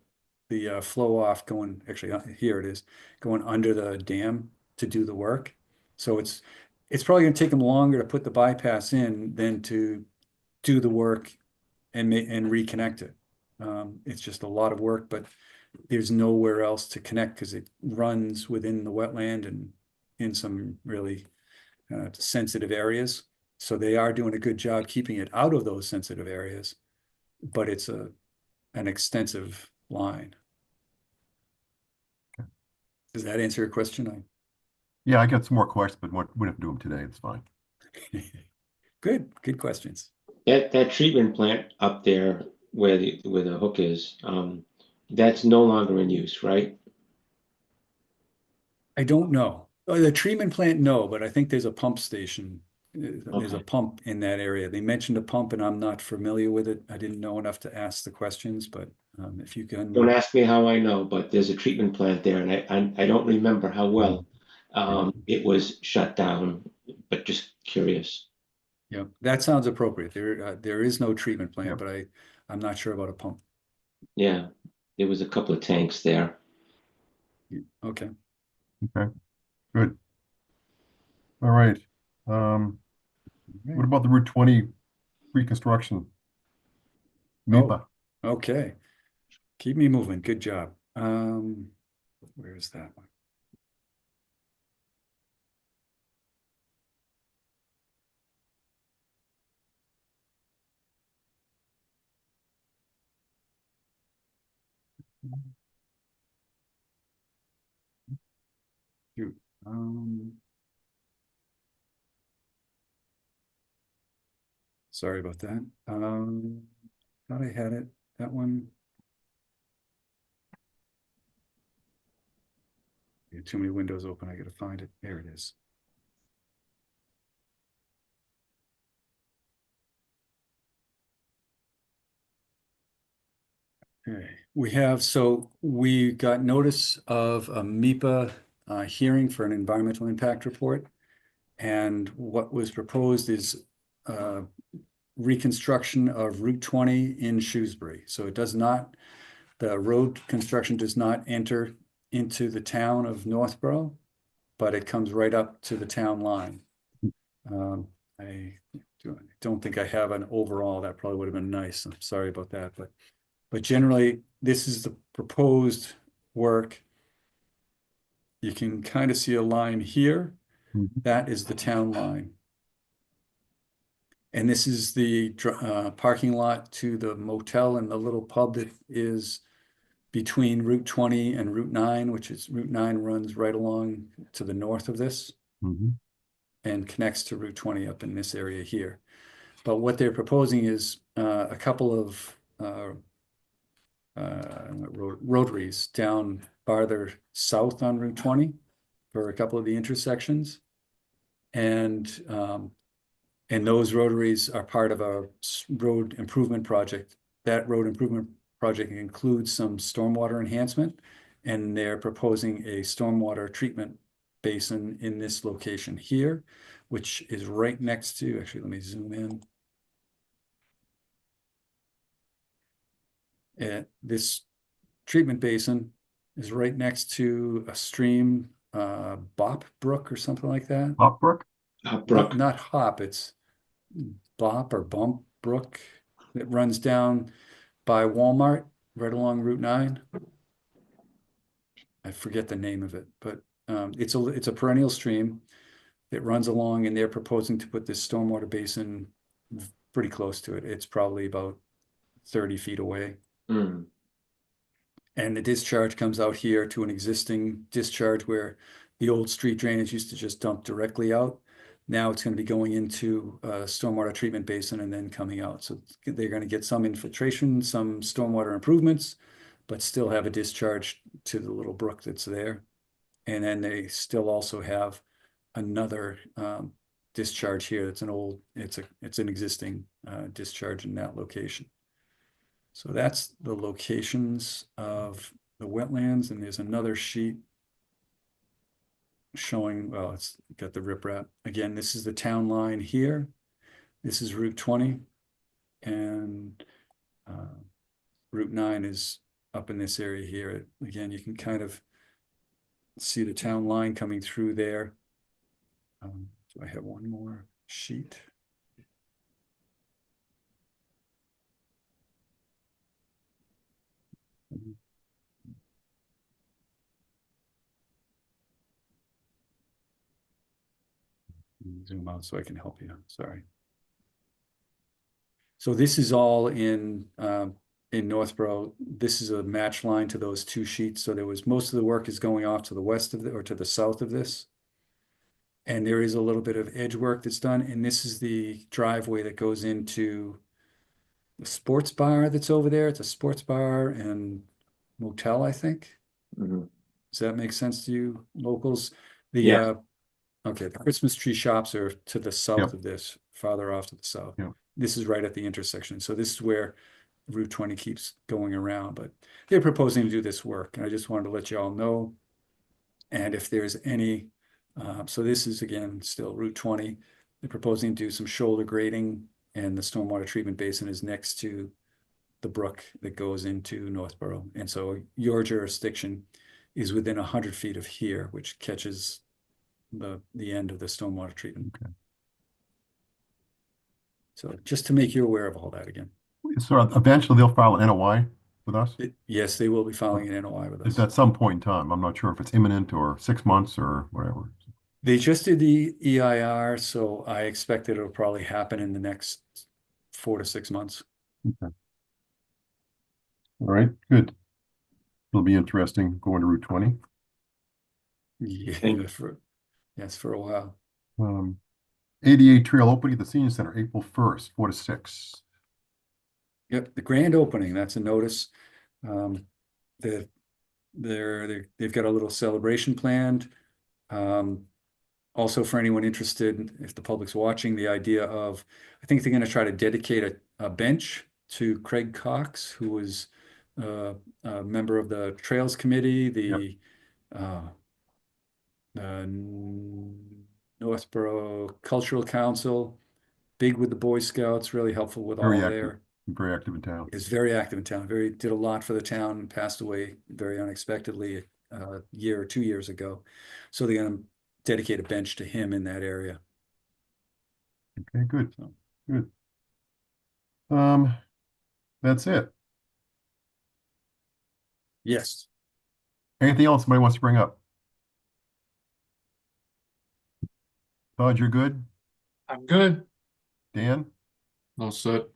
the flow off going, actually, here it is, going under the dam to do the work. So it's probably gonna take them longer to put the bypass in than to do the work and reconnect it. It's just a lot of work, but there's nowhere else to connect because it runs within the wetland and in some really sensitive areas. So they are doing a good job keeping it out of those sensitive areas, but it's an extensive line. Does that answer your question? Yeah, I got some more questions, but we don't have to do them today. It's fine. Good questions. That treatment plant up there where the hook is, that's no longer in use, right? I don't know. The treatment plant, no, but I think there's a pump station. There's a Okay. pump in that area. They mentioned a pump, and I'm not familiar with it. I didn't know enough to ask the questions, but if you can. Don't ask me how I know, but there's a treatment plant there, and I don't remember how well it was shut down, but just curious. Yeah, that sounds appropriate. There is no treatment plant, Yeah. but I'm not sure about a pump. Yeah, there was a couple of tanks there. Okay. Okay, good. All right. What about the Route 20 reconstruction? MIPA. Okay. Keep me moving. Good job. Where is that one? Shoot. Sorry about that. Thought I had it. That one. Too many windows open. I gotta find it. There it is. Okay. We got notice of a MIPA hearing for an environmental impact report. And what was proposed is reconstruction of Route 20 in Shrewsbury. So it does not, the road construction does not enter into the town of Northborough, but it comes right up to the town line. I don't think I have an overall. That probably would have been nice. I'm sorry about that, but generally this is the proposed work. You can kind of see a line here. Mhm. That is the town line. And this is the parking lot to the motel and the little pub that is between Route 20 and Route 9, which is Route 9 runs right along to the north of this Mhm. and connects to Route 20 up in this area here. But what they're proposing is a couple of rotaries down farther south on Route 20 for a couple of the intersections. And those rotaries are part of a road improvement project. That road improvement project includes some stormwater enhancement, and they're proposing a stormwater treatment basin in this location here, which is right next to, actually, let me zoom in. This treatment basin is right next to a stream, Bop Brook or something like that. Hop Brook? Brook. Not Hop, it's Bop or Bump Brook that runs down by Walmart, right along Route 9. I forget the name of it, but it's a perennial stream that runs along, and they're proposing to put this stormwater basin pretty close to it. It's probably about 30 feet away. Mm. And the discharge comes out here to an existing discharge where the old street drainage used to just dump directly out. Now it's going to be going into a stormwater treatment basin and then coming out. So they're going to get some infiltration, some stormwater improvements, but still have a discharge to the little brook that's there. And then they still also have another discharge here. That's it's an existing discharge in that location. So that's the locations of the wetlands, and there's another sheet showing, well, it's got the riprap. Again, this is the town line here. This is Route 20, and Route 9 is up in this area here. Again, you can kind of see the town line coming through there. Do I have one more sheet? Zoom out so I can help you. Sorry. So this is all in Northborough. This is a match line to those two sheets. So there was most of the work is going off to the west of or to the south of this. And there is a little bit of edge work that's done. And this is the driveway that goes into the sports bar that's over there. It's a sports bar and motel, I think. Mm-hmm. Does that make sense to you, locals? Yeah. Okay, the Christmas tree shops are to the south Yep. of this, farther off to the south. Yep. This is right at the intersection. So this is where Route 20 keeps going around, but they're proposing to do this work. And I just wanted to let you all know. And if there's any, so this is again, still Route 20. They're proposing to do some shoulder grading, and the stormwater treatment basin is next to the brook that goes into Northborough. And so your jurisdiction is within 100 feet of here, which catches the end of the stormwater treatment. Okay. So just to make you aware of all that again. So eventually they'll file an NOI with us? Yes, they will be filing an NOI with us. At some point in time. I'm not sure if it's imminent or 6 months or whatever. They just did the EIR, so I expect that it'll probably happen in the next 4 to 6 months. Okay. All right, good. It'll be interesting going to Route 20. Yeah, for a while. 88 trail opening at the senior center, April 1st, 4 to 6. Yep, the grand opening, that's a notice. They've got a little celebration planned. Also, for anyone interested, if the public's watching, the idea of, I think they're going to try to dedicate a bench to Craig Cox, who was a member of the Trails Committee, the Northborough Cultural Council, big with the Boy Scouts, really helpful with all there. Very active in town. Is very active in town. Did a lot for the town. Passed away very unexpectedly a year or 2 years ago. So they're going to dedicate a bench to him in that area. Okay, good. So, good. That's it. Yes. Anything else somebody wants to bring up? Todd, you're good? I'm good. Dan? All set.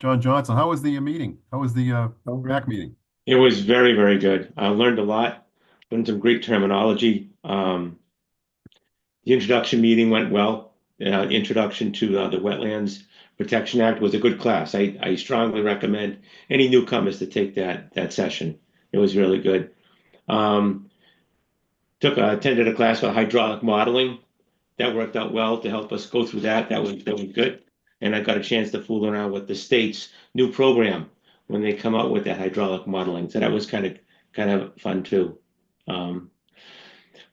John Johnson, how was the meeting? How was the MAC meeting? It was very, very good. I learned a lot, learned some Greek terminology. The introduction meeting went well. Introduction to the Wetlands Protection Act was a good class. I strongly recommend any newcomers to take that session. It was really good. Attended a class for hydraulic modeling. That worked out well to help us go through that. That was good. And I got a chance to fool around with the state's new program when they come out with that hydraulic modeling. So that was kind of fun too. There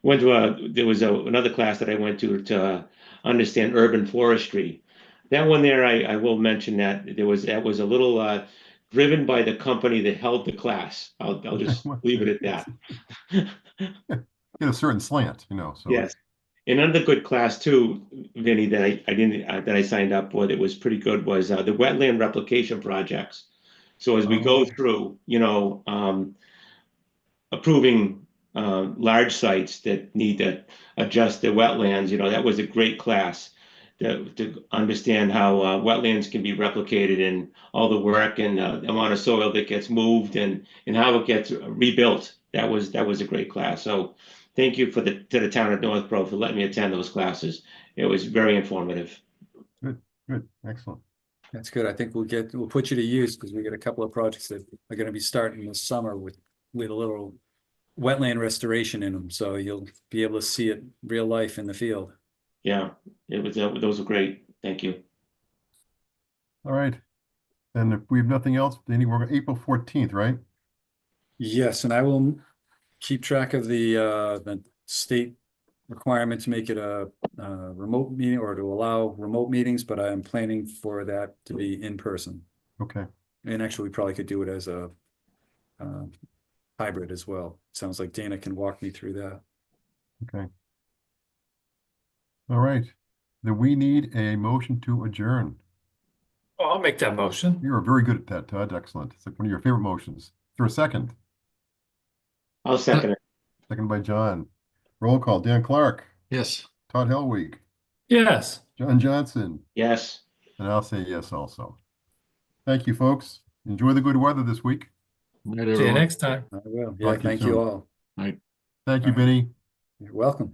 was another class that I went to understand urban forestry. That one there, I will mention that that was a little driven by the company that held the class. I'll just leave it at that. Get a certain slant, you know. So Yes. And another good class too, Vinny, that I didn't that I signed up for that was pretty good was the wetland replication projects. So as we go through, approving large sites that need to adjust their wetlands, that was a great class to understand how wetlands can be replicated and all the work and the amount of soil that gets moved and how it gets rebuilt. That was a great class. So thank you to the town of Northborough for letting me attend those classes. It was very informative. good, excellent. That's good. I think we'll put you to use because we got a couple of projects that are going to be starting this summer with a little wetland restoration in them. So you'll be able to see it real life in the field. Yeah, those were great. Thank you. All right. And if we have nothing else, Danny, we're April 14th, right? Yes, and I will keep track of the state requirement to make it a remote meeting or to allow remote meetings, but I am planning for that to be in person. Okay. And actually, we probably could do it as a hybrid as well. Sounds like Dana can walk me through that. Okay. All right. Then we need a motion to adjourn. Oh, I'll make that motion. You are very good at that, Todd. Excellent. It's like one of your favorite motions. For a second. I'll second it. Second by John. Roll call. Dan Clark. Yes. Todd Helwig. Yes. John Johnson. Yes. And I'll say yes also. Thank you, folks. Enjoy the good weather this week. Night, See you everyone. next time. I will. Yeah, Talk to you thank you soon. all. Night. Thank you, All right. Benny. You're welcome.